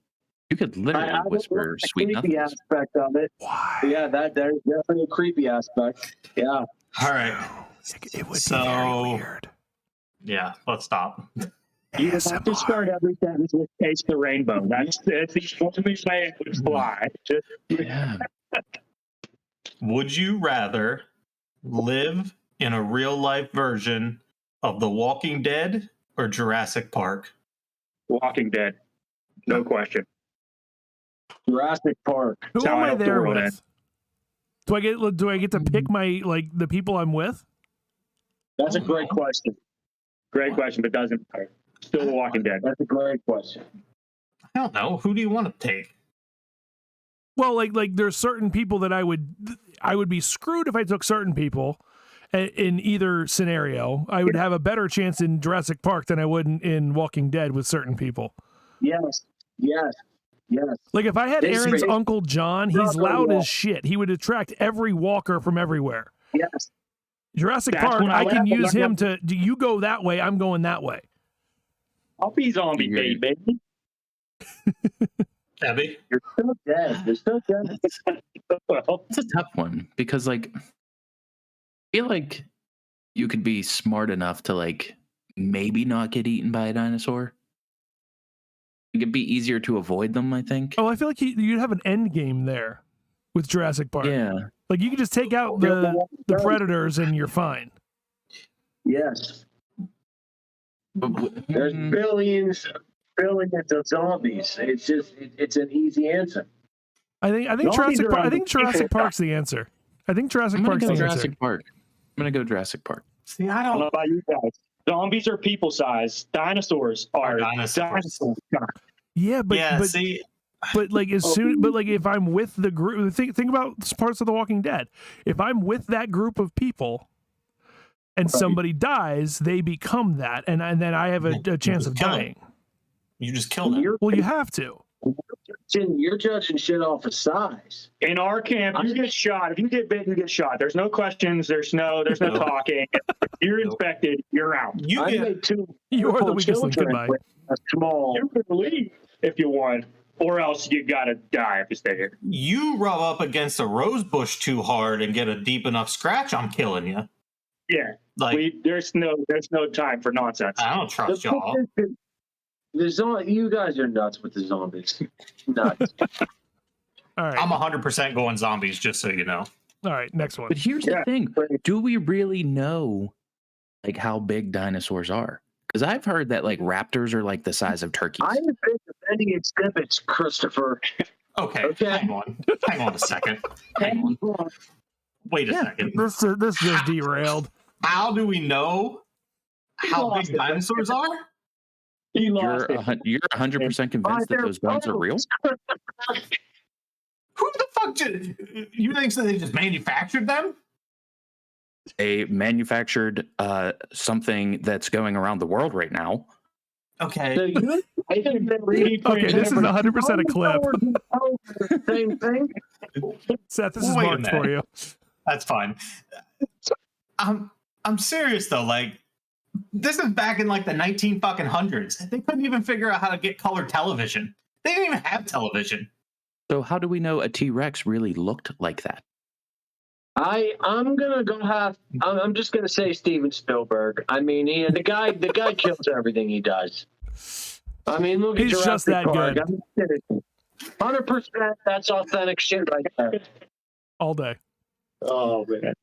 could literally whisper sweet creepy nothings. aspect of it. Why? Yeah, there's definitely a creepy aspect. Yeah. All right. It would be very weird. Yeah, let's stop. you just have to start every sentence with "Taste the rainbow." That's the only way it would fly. Yeah. Would you rather live in a real life version of The Walking Dead or Jurassic Park? Walking Dead, no question. Jurassic Park. Who am I there with? End. Do I get to pick my the people I'm with? That's a great question. Great question, but doesn't matter. Still The Walking Dead. That's a great question. I don't know. Who do you want to take? Well, like there's certain people that I would be screwed if I took certain people. In either scenario, I would have a better chance in Jurassic Park than I would in Walking Dead with certain people. Yes. Like if I had Aaron's Uncle John, he's loud as shit. He would attract every walker from everywhere. Yes. Jurassic Park, I can use him to. Do you go that way? I'm going that way. I'll be zombie baby. Abby? You're still dead. Well, It's a tough one because like I feel like you could be smart enough to like maybe not get eaten by a dinosaur. It'd be easier to avoid them, I think. Oh, I feel like you'd have an end game there with Jurassic Park. Yeah. Like you could just take out the predators and you're fine. Yes. There's billions of zombies. It's just it's an easy answer. I think Jurassic Park's the answer. I think Jurassic Park's the answer. Park. I'm gonna go Jurassic Park. See, I I don't know don't. about you guys. Zombies are people size. Dinosaurs are dinosaurs. Yeah, but see, but like if I'm with the group, think about parts of The Walking Dead. If I'm with that group of people and somebody dies, they become that, and then I have a chance of dying. You just kill them. Well, you have to. You're judging shit off of size. In our camp, you get shot. If you get bit, you get shot. There's no questions. There's no talking. If you're inspected, you're out. You I get made two You are the weakest link. children Goodbye. with a small. You can leave if you want, or else you gotta die if you stay here. you rub up against a rose bush too hard and get a deep enough scratch, I'm killing you. Yeah, Like there's no time for nonsense. I don't trust y'all. You guys are nuts with the zombies. Nuts. All right. I'm 100% going zombies, just so you know. All right. Next one. But here's the thing: do we really know like how big dinosaurs are? Because I've heard that like raptors are like the size of turkeys. I'm a big defending exhibits, Christopher. Okay. Hang on a second. Hang on. Wait a second. This just derailed. How do we know how big dinosaurs are? He You're lost it. you're 100% convinced that those bones are real? Who the fuck did you think so they just manufactured them? They manufactured something that's going around the world right now. Okay. So I think they're reading. Okay, this is 100% a clip. Same thing. Seth, this is Wait a marked for you. That's fine. I'm serious though. Like, this is back in like the 1900s. They couldn't even figure out how to get color television. They didn't even have television. So how do we know a T-Rex really looked like that? I'm gonna go I'm just gonna say Steven Spielberg. I mean, the guy kills everything he does. I mean, look at He's just Jurassic that Park. good. 100%. That's authentic shit right there. All day. Oh man.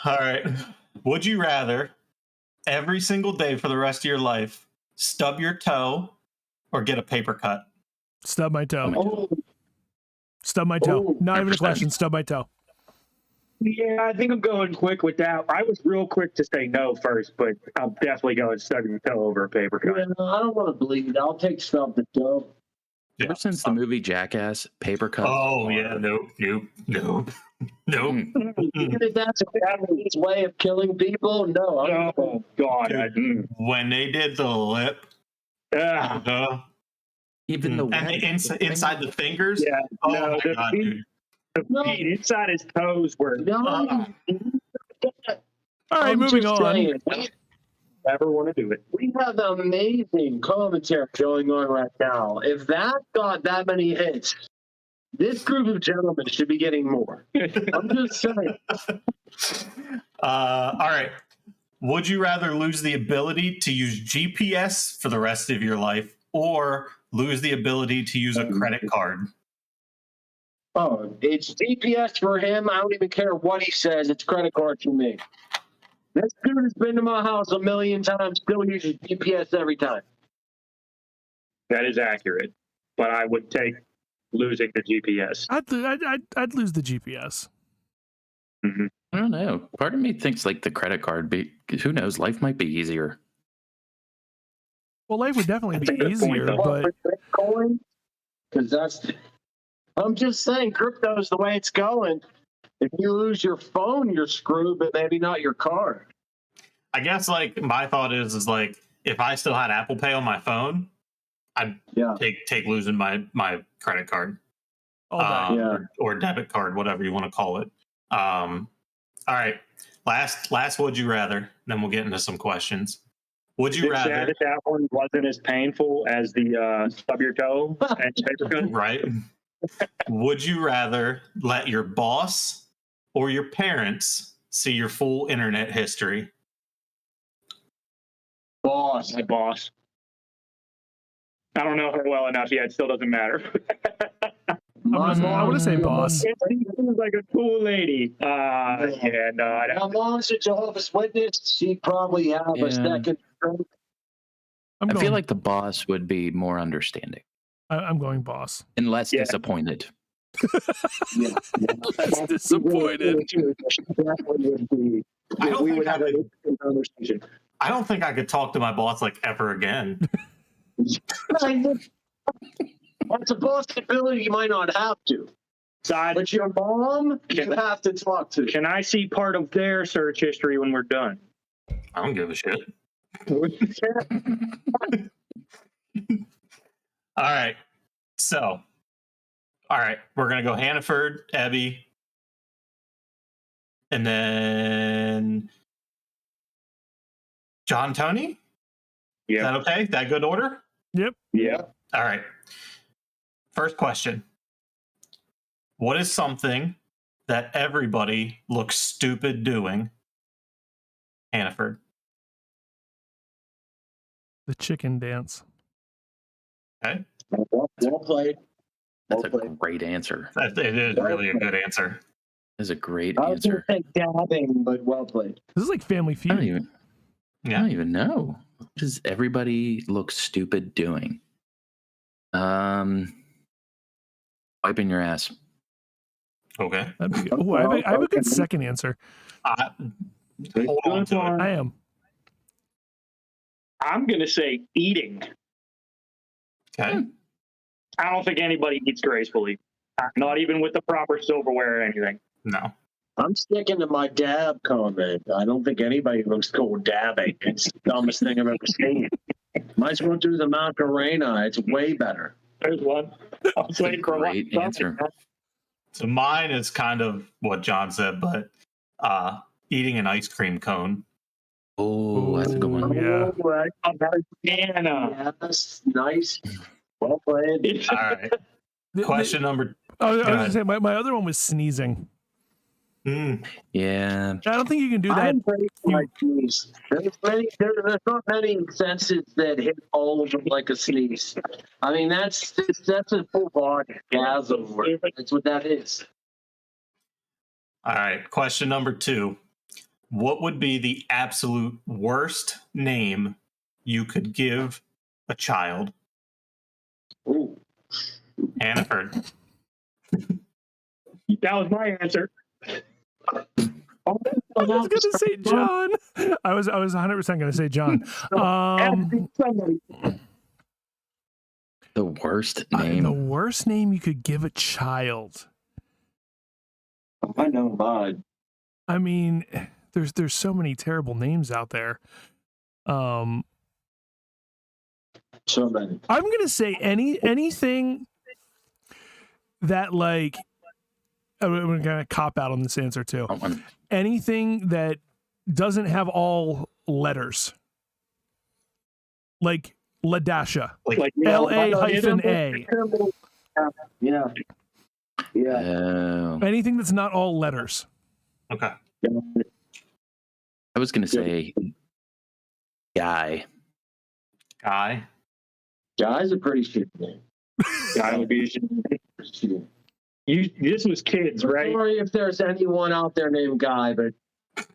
All right. Would you rather every single day for the rest of your life stub your toe or get a paper cut? Stub my toe. Oh, Stub my toe. Oh, Not even a 100%. question. Stub my toe. Yeah, I think I'm going quick with that. I was real quick to say no first, but I'm definitely going stubbing the toe over a paper cut. yeah, I don't want to bleed. I'll take stub the toe. Yeah. Ever since the movie Jackass, paper cuts. Oh yeah, nope. Even if that's a family's way of killing people, no. Oh God! When they did the lip, Even the and the inside the fingers. Yeah, Oh no, my the god, feet- dude. the feet inside his toes were No. All right, I'm moving just on. saying, never want to do it. we have amazing commentary going on right now. If that got that many hits, this group of gentlemen should be getting more. I'm just saying. All right. Would you rather lose the ability to use GPS for the rest of your life or lose the ability to use a credit card? Oh, it's GPS for him. I don't even care what he says. It's credit card for me. This dude has been to my house a million times, still uses GPS every time. That is accurate, but I would take losing the GPS. I'd lose the GPS. Mhm. I don't know. Part of me thinks like the credit card. Who knows? Life might be easier. Well, life would definitely That's a be good point, easier, though. but Bitcoin, because I'm just saying, crypto is the way it's going. If you lose your phone, you're screwed, but maybe not your card. I guess like my thought is like if I still had Apple Pay on my phone, I'd Yeah. take losing my credit card. all day. Yeah. Or debit card, whatever you want to call it. All right. Last would you rather, then we'll get into some questions. Would you It's sad rather that one wasn't as painful as the stub your toe and paper cut. right? Would you rather let your boss or your parents see your full internet history? Boss. My boss. I don't know her well enough yet. It still doesn't matter. I want to say boss. She seems like a cool lady. Yeah, no, I My don't. mom's a Jehovah's Witness. She'd probably have Yeah. a second. I'm I going, feel like the boss would be more understanding I'm going boss. and less Yeah. disappointed. Yeah. Less disappointed. Definitely would be. I don't We think would I have a would- conversation. I don't think I could talk to my boss like ever again. That's a possibility. You might not have to, Side, but your mom, you have to talk to. can I see part of their search history when we're done? I don't give a shit. All right. So, all right, we're gonna go Hannaford, Abby, and then John Tony. Yeah. Is that okay? That good order? Yep. Yeah. All right. First question. What is something that everybody looks stupid doing? Hannaford. The chicken dance. Okay. Well played. That's Well a played. great answer. It is really a good answer. That's a great I was going answer. to say dabbing, but well played. This is like Family I don't Feud. even. I Yeah. don't even know. What does everybody look stupid doing? Wiping your ass. Okay. That'd be, oh, I have a good second answer. Hold on to it. I am. I'm going to say eating. Okay. I don't think anybody eats gracefully. Not even with the proper silverware or anything. No. I'm sticking to my dab comment. I don't think anybody looks cool dabbing. It's the dumbest thing I've ever seen. Might as well do the Macarena. It's way better. There's one. I was That's a waiting for great one. answer. So mine is kind of what John said, but eating an ice cream cone. Oh, that's a good one. Yeah. Oh, right. Banana. Yes, nice. Well played. All right. Question number. I was Go going to ahead. say, my other one was sneezing. Yeah. I don't think you can do that. I'm ready for my sneeze. There's not many senses that hit all of them like a sneeze. I mean, that's a full body gasm. That's what that is. All right. Question number 2. What would be the absolute worst name you could give a child? Ooh. Hannaford. That was my answer. I was going to say John. I was 100% going to say John. The worst The name. worst name you could give a child. I know mine. I mean, there's so many terrible names out there. So many. I'm gonna say anything that, like, I'm gonna cop out on this answer too. Anything that doesn't have all letters, like Ladasha, Like LA-A. Yeah. Yeah. Oh, Anything that's not all letters. Okay. I was gonna say Guy. Guy. Guy's a pretty shit name. Guy would be. This was kids, right? Sorry if there's anyone out there named Guy, but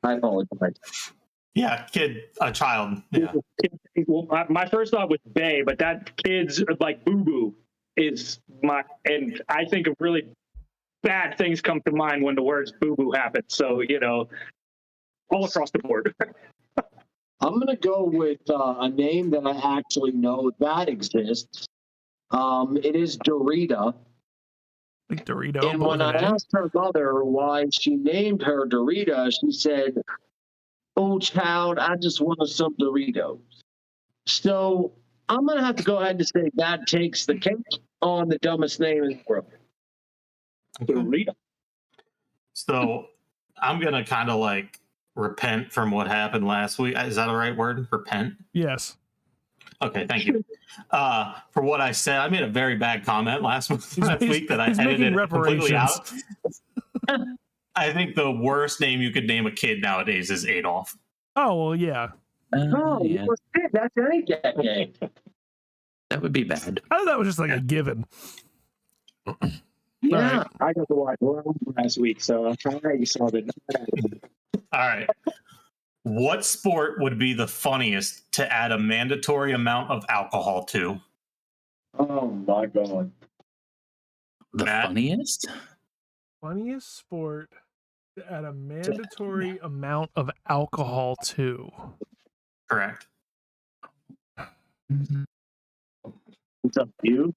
I apologize. Yeah, kid, a child. Yeah. Well, my first thought was Bay, but that kid's like Boo Boo is my, and I think of really bad things come to mind when the words Boo Boo happen. So, all across the board. I'm going to go with a name that I actually know that exists. It is Dorita. Like Dorito. And when I asked her mother why she named her Dorita, she said, "Oh, child, I just wanted some Doritos." So I'm going to have to go ahead and say that takes the cake on the dumbest name in the world. Dorita. So I'm going to kind of like repent from what happened last week. Is that the right word? Repent? Yes. Okay, thank you. For what I said, I made a very bad comment last week that I he's making edited completely out. reparations. I think the worst name you could name a kid nowadays is Adolf. Oh, well, yeah. Oh, Yeah, well, shit, that's any game. that would be bad. I thought that was just like a given. Yeah. Right. I got to watch Rome last week, so I'm sorry you saw that. All right. What sport would be the funniest to add a mandatory amount of alcohol to? Oh, my God. The Matt? funniest? Funniest sport to add a mandatory amount of alcohol to. Correct. It's up to you.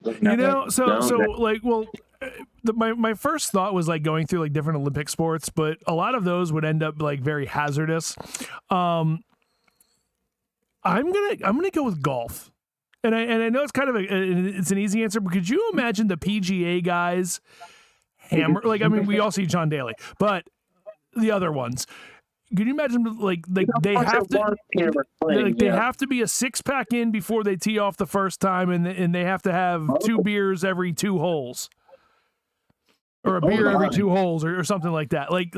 My first thought was like going through like different Olympic sports, but a lot of those would end up like very hazardous. I'm gonna go with golf. And I know it's kind of it's an easy answer, but could you imagine the PGA guys hammer? Like, I mean, we all see John Daly, but the other ones. Can you imagine like they have to they have to be a 6-pack in before they tee off the first time, and they have to have 2 beers every 2 holes, or a beer every 2 holes, or something like that. Like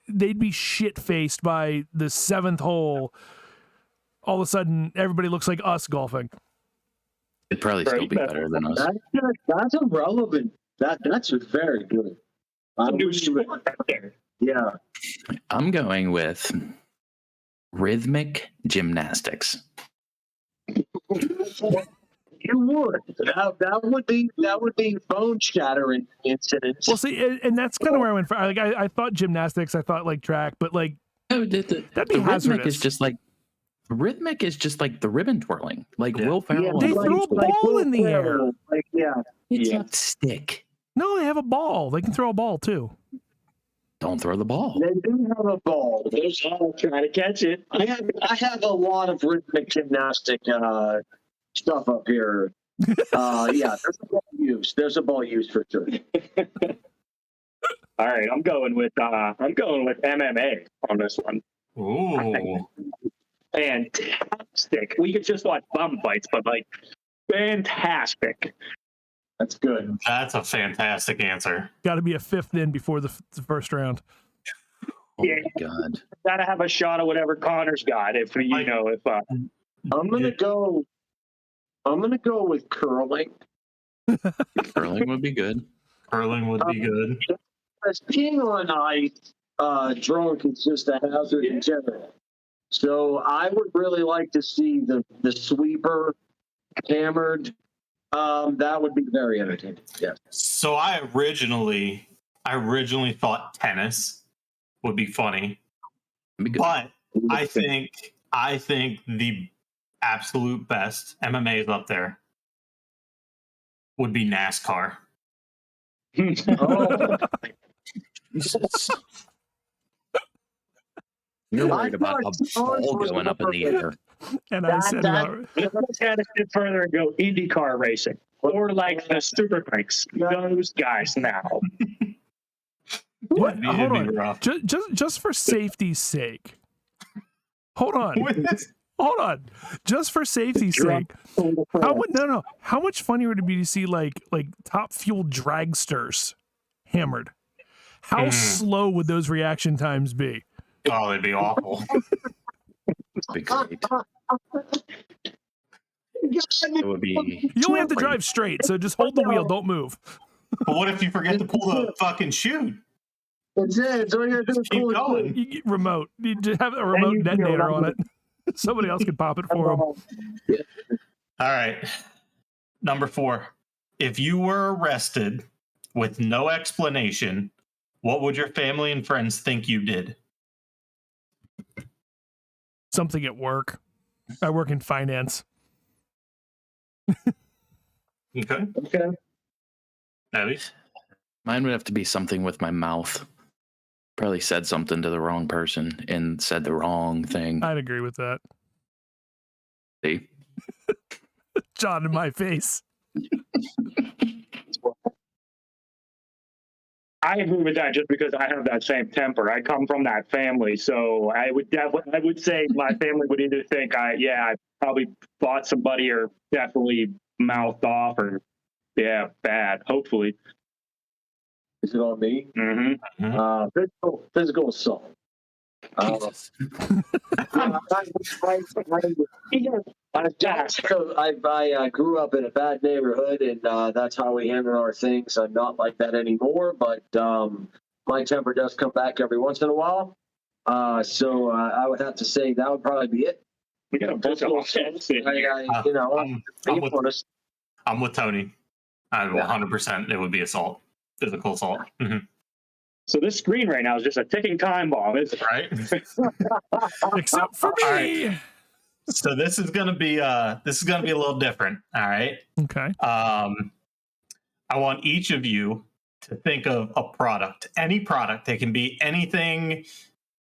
they'd be shit faced by the 7th hole. All of a sudden, everybody looks like us golfing. It'd probably still be better than us. That's irrelevant. That's very good. Yeah. I'm going with rhythmic gymnastics. You would. That would be bone shattering incidents. Well, see, and that's kind of where I went for. Like, I thought gymnastics, I thought like track, but like that'd be hazardous. Rhythmic is just like the ribbon twirling, like Will Ferrell. They throw a ball in the air. It's not stick. No, they have a ball. They can throw a ball too. Don't throw the ball. They do have a ball. I'll try to catch it. I have a lot of rhythmic gymnastic stuff up here. Yeah, there's a ball used for sure. All right, I'm going with MMA on this one. Ooh. Fantastic. We could just watch bum fights, but like fantastic. That's good. That's a fantastic answer. Got to be a 5th in before the first round. Oh my God. Gotta have a shot of whatever Connor's got. If I'm gonna go with curling. Curling would be good. Curling would be good. As peeing on ice, drunk is just a hazard in general. So I would really like to see the sweeper hammered. That would be very entertaining. Yeah. So I originally thought tennis would be funny, but I think the absolute best, MMA is up there, would be NASCAR. Oh. Jesus. You're worried about a ball going up in the air. And I said, let's get a step further and go IndyCar racing, or like the Superbikes. Those guys now. What? Hold on. Just for safety's sake. Hold on. Just for safety's sake. How much funnier would it be to see like Top Fuel dragsters hammered? How slow would those reaction times be? Oh, it'd be awful. It'd be great. It would be. You only have to drive straight, so just hold the wheel, don't move. But what if you forget to pull the fucking chute? That's it. So you just keep going. You get remote. You just have a remote detonator on it. Somebody else can pop it for them. All right. Number 4. If you were arrested with no explanation, what would your family and friends think you did? Something at work. I work in finance. Okay. Abby? Mine would have to be something with my mouth. Probably said something to the wrong person and said the wrong thing. I'd agree with that. See? John in my face. I agree with that just because I have that same temper. I come from that family, so I would say my family would either think I probably fought somebody or definitely mouthed off or bad. Hopefully. Is it on me? Mm-hmm. Physical assault. I grew up in a bad neighborhood, and that's how we handle our things. I'm not like that anymore, but my temper does come back every once in a while. So I would have to say that would probably be it. I'm with Tony. 100%. It would be assault, physical assault. Mm-hmm. So this screen right now is just a ticking time bomb, isn't it? Right. Except for me. Right. So this is gonna be a little different. All right. Okay. I want each of you to think of a product, any product. It can be anything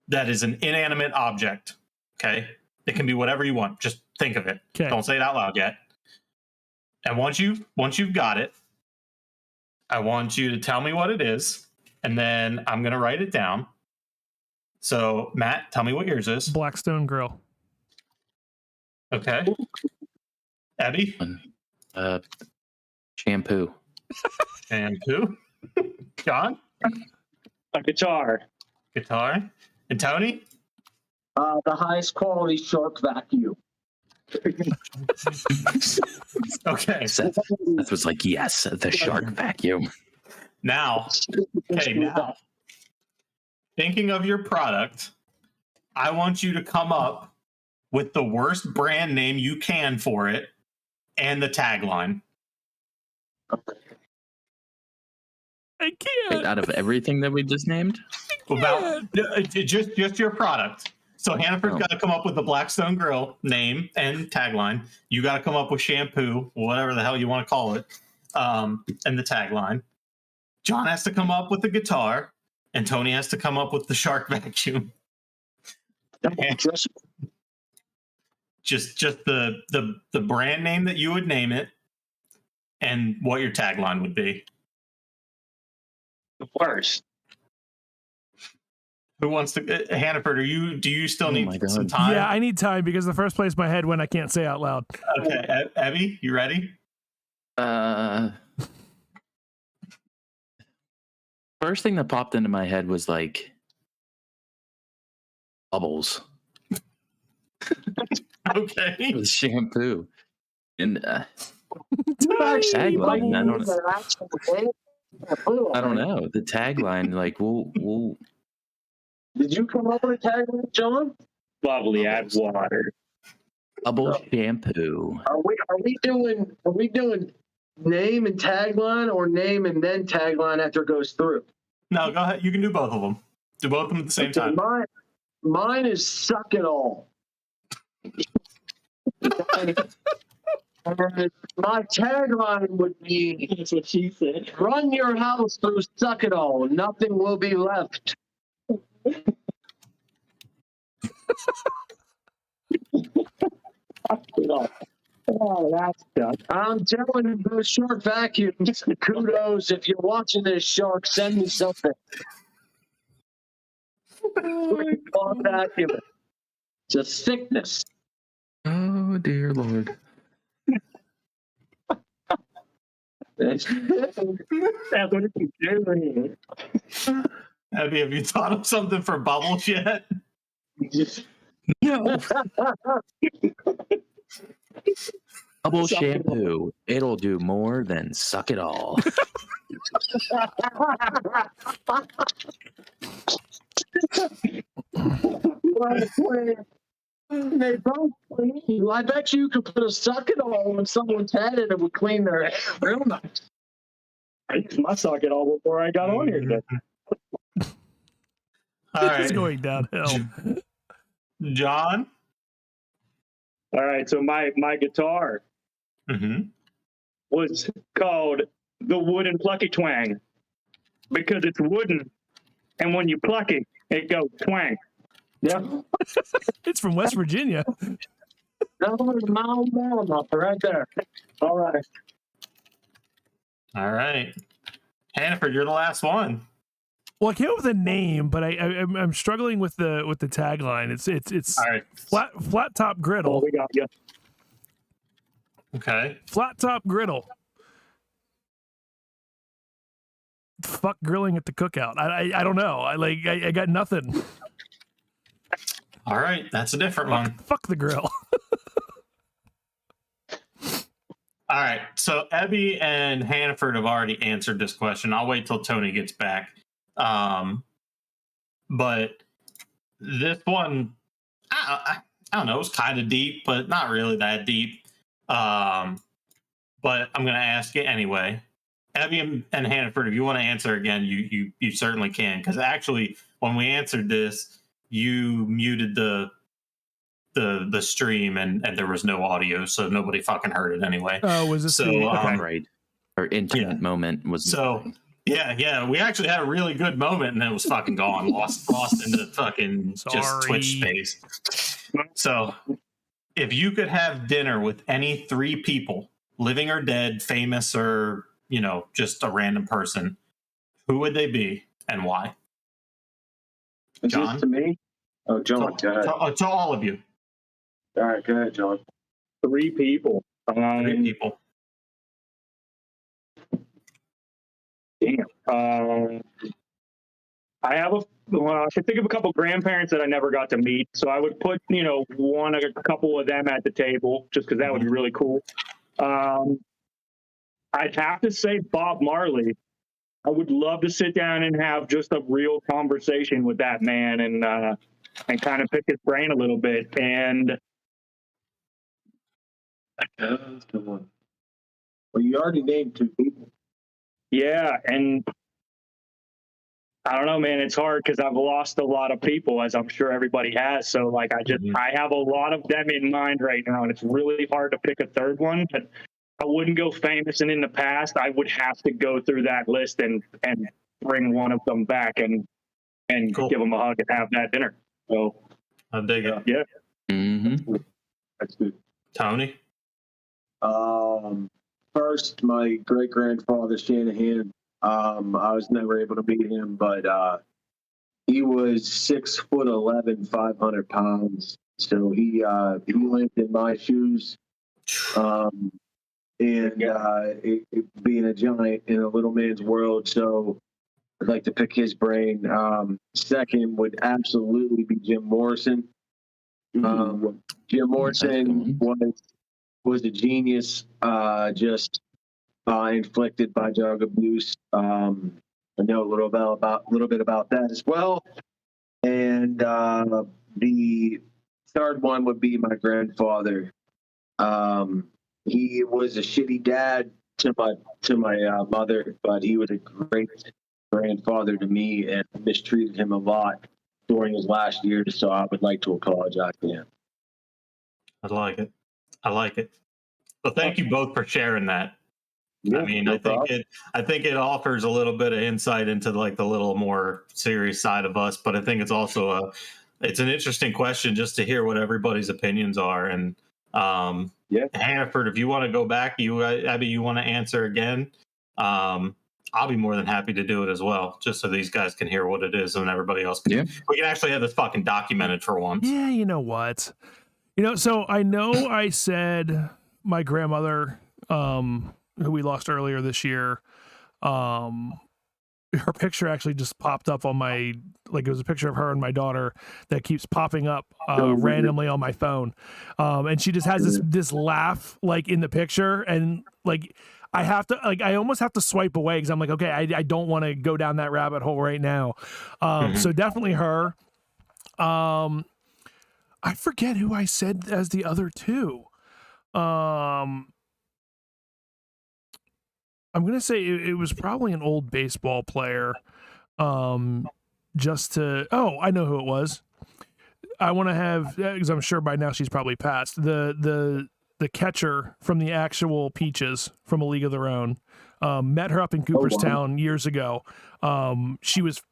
that is an inanimate object. Okay. It can be whatever you want. Just think of it. Okay. Don't say it out loud yet. And once you've got it, I want you to tell me what it is, and then I'm gonna write it down. So Matt, tell me what yours is. Blackstone Grill. Okay. Abby? Shampoo. Shampoo. John? A guitar. Guitar. And Tony? The highest quality shark vacuum. Okay. Seth was like, yes, the shark vacuum. Now, thinking of your product, I want you to come up with the worst brand name you can for it and the tagline. I can't. Out of everything that we just named? About just your product. So Hannaford's got to come up with the Blackstone Grill name and tagline. You got to come up with shampoo, whatever the hell you want to call it, and the tagline. John has to come up with the guitar, and Tony has to come up with the shark vacuum. Just the brand name that you would name it, and what your tagline would be. The worst. Who wants to? Hannaford, do you still need some time? Yeah, I need time because the first place my head went I can't say out loud. Okay, Abby, you ready? First thing that popped into my head was like bubbles. Okay. With shampoo. And Tagline, I don't know. The tagline, like we'll Did you come up with a tagline, John? Bubbly, add water. bubble shampoo. Are we doing name and tagline, or name and then tagline after it goes through? No, go ahead. You can do both of them. Do both of them at the same time. Mine is suck it all. My tagline would be, That's what she said. run your house through suck it all. Nothing will be left. Oh, that's done. I'm telling you, those shark vacuums, kudos. If you're watching this, shark, send me something. Vacuum. It's a sickness. Oh dear Lord. That's what it's doing. Abby, have you thought of something for bubbles yet? No. Bubble shampoo. It'll do more than suck it all. They both clean. I bet you could put a suck it all when someone's had it, it would clean their hair real nice. I used my socket all before I got on here today. All right. It's going downhill. John? All right, so my guitar was called the Wooden Plucky Twang because it's wooden, and when you pluck it, it goes twang. Yeah. It's from West Virginia. That was mile right there. All right. All right. Hannaford, you're the last one. Well, I came up with a name, but I'm struggling with the tagline. It's All right. flat top griddle. Oh, we got you. Okay. Flat top griddle. Fuck grilling at the cookout. I don't know. I got nothing. All right. That's a different one. Fuck the grill. All right. So Abby and Hannaford have already answered this question. I'll wait till Tony gets back. But this one, I don't know, it's kind of deep, but not really that deep. But I'm going to ask it anyway. Abby and Hannaford, if you want to answer again, you certainly can. Because actually, when we answered this, you muted the stream and there was no audio, so nobody fucking heard it anyway. Oh, was this right? Our intimate moment was so. Yeah, we actually had a really good moment, and it was fucking gone, lost into fucking just Twitch space. So, if you could have dinner with any three people living or dead, famous or, just a random person, who would they be and why? Is John? this to me? Oh, John, go ahead. To all of you. All right, go ahead, John. 3 people. 3 people. Damn. I can think of a couple grandparents that I never got to meet. So I would put, a couple of them at the table just because that would be really cool. I'd have to say Bob Marley. I would love to sit down and have just a real conversation with that man and kind of pick his brain a little bit. And Well, you already named 2 people. yeah, and I don't know, man. It's hard because I've lost a lot of people, as I'm sure everybody has. So, like, I have a lot of them in mind right now, and it's really hard to pick a third one. But I wouldn't go famous and in the past. I would have to go through that list and bring one of them back and Cool. give them a hug and have that dinner. So I dig it. yeah, That's good. Tony? First, my great grandfather Shanahan. I was never able to meet him, but he was 6'11", 500 pounds. So he lived in my shoes. Being a giant in a little man's world, so I'd like to pick his brain. Second would absolutely be Jim Morrison. Jim Morrison was a genius, just inflicted by drug abuse. I know a little bit about that as well. And the third one would be my grandfather. He was a shitty dad to my mother, but he was a great grandfather to me and mistreated him a lot during his last years. So I would like to apologize to him. I like it. Well, thank you both for sharing that. Yeah, I mean, no I think it offers a little bit of insight into like the little more serious side of us, but I think it's also it's an interesting question just to hear what everybody's opinions are. And Hannaford, if you want to go back, Abby, you want to answer again? I'll be more than happy to do it as well, just so these guys can hear what it is and everybody else can. Yeah. We can actually have this fucking documented for once. Yeah, you know what? So I know I said my grandmother, who we lost earlier this year, her picture actually just popped up on my, like, it was a picture of her and my daughter that keeps popping up randomly on my phone. And she just has this laugh like in the picture, and like I have to, like, I almost have to swipe away because I'm like, okay, I don't want to go down that rabbit hole right now. So definitely her. I forget who I said as the other 2. I'm going to say it was probably an old baseball player. I know who it was. I want to have, because I'm sure by now she's probably passed, the catcher from the actual Peaches from A League of Their Own. Met her up in Cooperstown years ago. She was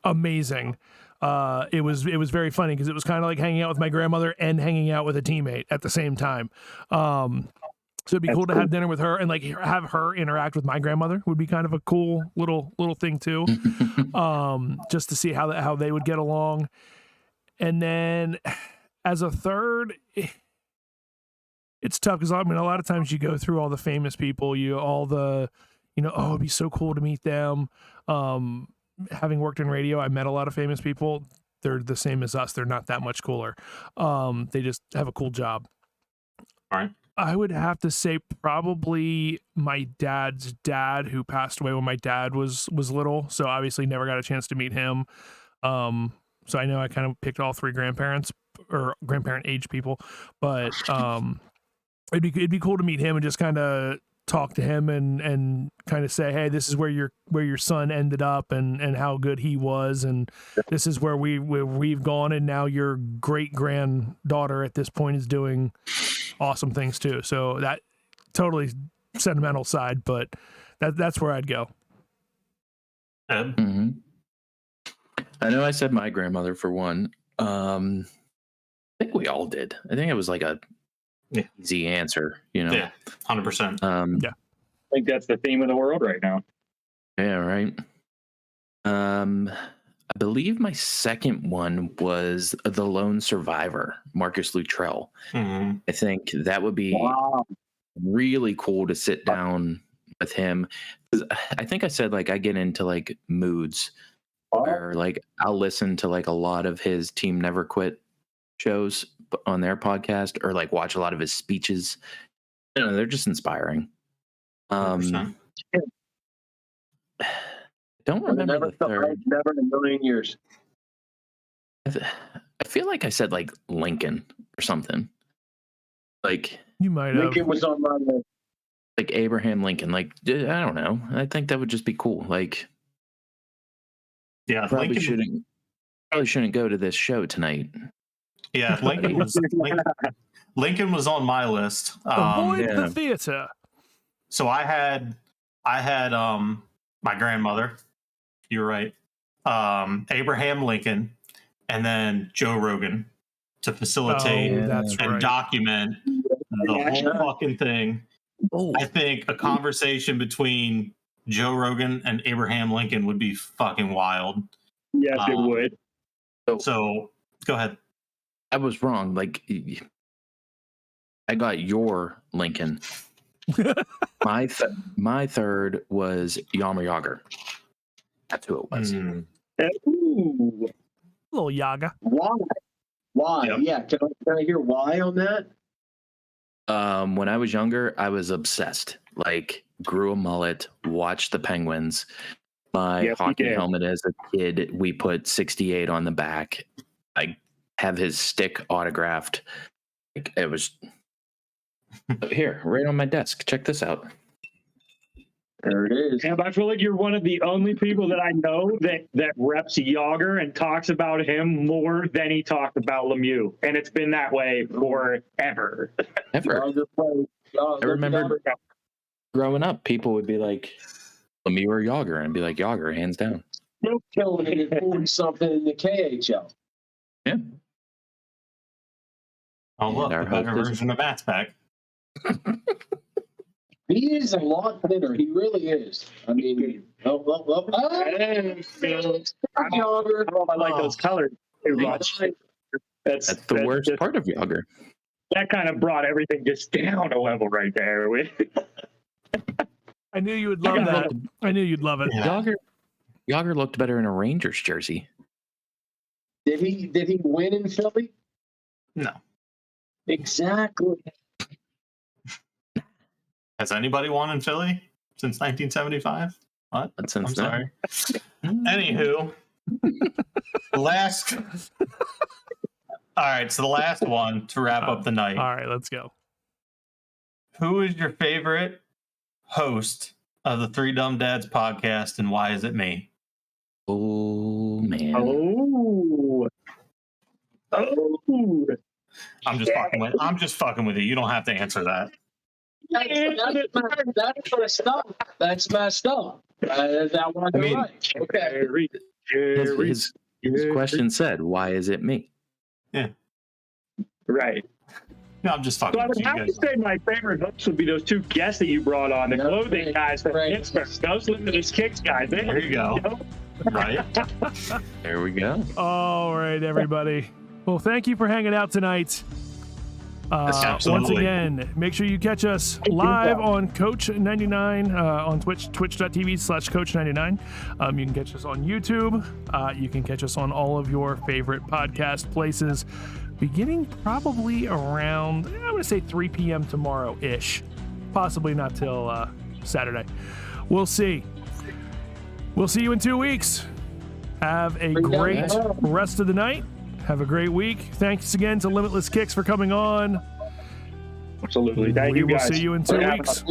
amazing. It was very funny because it was kind of like hanging out with my grandmother and hanging out with a teammate at the same time. So it'd be cool to have dinner with her and like have her interact with my grandmother would be kind of a cool little thing too. Just to see how they would get along. And then as a third, it's tough because I mean a lot of times you go through all the famous people, it'd be so cool to meet them. Having worked in radio, I met a lot of famous people. They're the same as us. They're not that much cooler. They just have a cool job. All right. I would have to say probably my dad's dad, who passed away when my dad was little. So obviously never got a chance to meet him. So I know I kind of picked all 3 grandparents or grandparent age people, but it'd be cool to meet him and just kind of talk to him and kind of say, hey, this is where your son ended up and how good he was, and this is where we've gone, and now your great granddaughter at this point is doing awesome things too. So that totally sentimental side, but that's where I'd go. I know I said my grandmother for one. I think we all did. I think it was like a easy answer, Yeah, 100%. I think that's the theme of the world right now. Yeah, right. I believe my second one was The Lone Survivor, Marcus Luttrell. Mm-hmm. I think that would be really cool to sit down with him. I think I said, like, I get into like moods where like I'll listen to like a lot of his Team Never Quit shows on their podcast, or like watch a lot of his speeches. They're just inspiring. 100%. Don't remember the third. Never in a million years. I feel like I said like Lincoln or something. Like You might have. Lincoln was on my list. like Abraham Lincoln. Like, I don't know. I think that would just be cool. Like, Yeah, probably shouldn't go to this show tonight. Yeah, Lincoln was on my list. Avoid the theater. So I had my grandmother. You're right. Abraham Lincoln, and then Joe Rogan to facilitate and document the whole fucking thing. I think a conversation between Joe Rogan and Abraham Lincoln would be fucking wild. Yes, it would. So go ahead. I was wrong. Like, I got your Lincoln. My third was Yammer Yager. That's who it was. Ooh. Little Yaga. Why? Yep. Yeah, can I hear why on that? When I was younger, I was obsessed. Like, grew a mullet, watched the Penguins. My hockey helmet as a kid, we put 68 on the back. I have his stick autographed. Like, it was here, right on my desk. Check this out. There it is. Yeah, but I feel like you're one of the only people that I know that reps Yager and talks about him more than he talked about Lemieux. And it's been that way forever. Ever. I remember growing up, people would be like, Lemieux or Yager, and be like, Yager, hands down. Still killing it at 40-something in the KHL. Yeah. Oh, look, the better version of Matt's back. He is a lot thinner. He really is. I mean, I like those colors too much. That's the worst part of Yager. That kind of brought everything just down a level right there. I knew you would love that. I knew you'd love it. Yeah. Yager looked better in a Rangers jersey. Did he win in Philly? No. Exactly. Has anybody won in Philly since 1975? What? Since I'm sorry. then. Anywho, last. All right, so the last one to wrap up the night. All right, let's go. Who is your favorite host of the Three Dumb Dads podcast, and why is it me? Oh man. Oh. I'm just fucking with you. You don't have to answer that. That's messed up. That's messed up. That one. I mean, right. Okay. His question said, "Why is it me?" Yeah. Right. No, I'm just fucking So I with would you have to guys. say my favorite hosts would be those two guests that you brought on, the clothing guys from Pittsburgh, those Limitless Kicks guys. There you go. Right. There we go. All right, everybody. Well, thank you for hanging out tonight. Once Absolutely. again, make sure you catch us live on Coach99 on twitch.tv/Coach99. You can catch us on YouTube. You can catch us on all of your favorite podcast places, beginning probably around, I would say 3 p.m. tomorrow-ish. Possibly not till Saturday. We'll see. We'll see you in 2 weeks. Have a great rest of the night. Have a great week. Thanks again to Limitless Kicks for coming on. Absolutely. Thank We you will guys. see you in 2 weeks.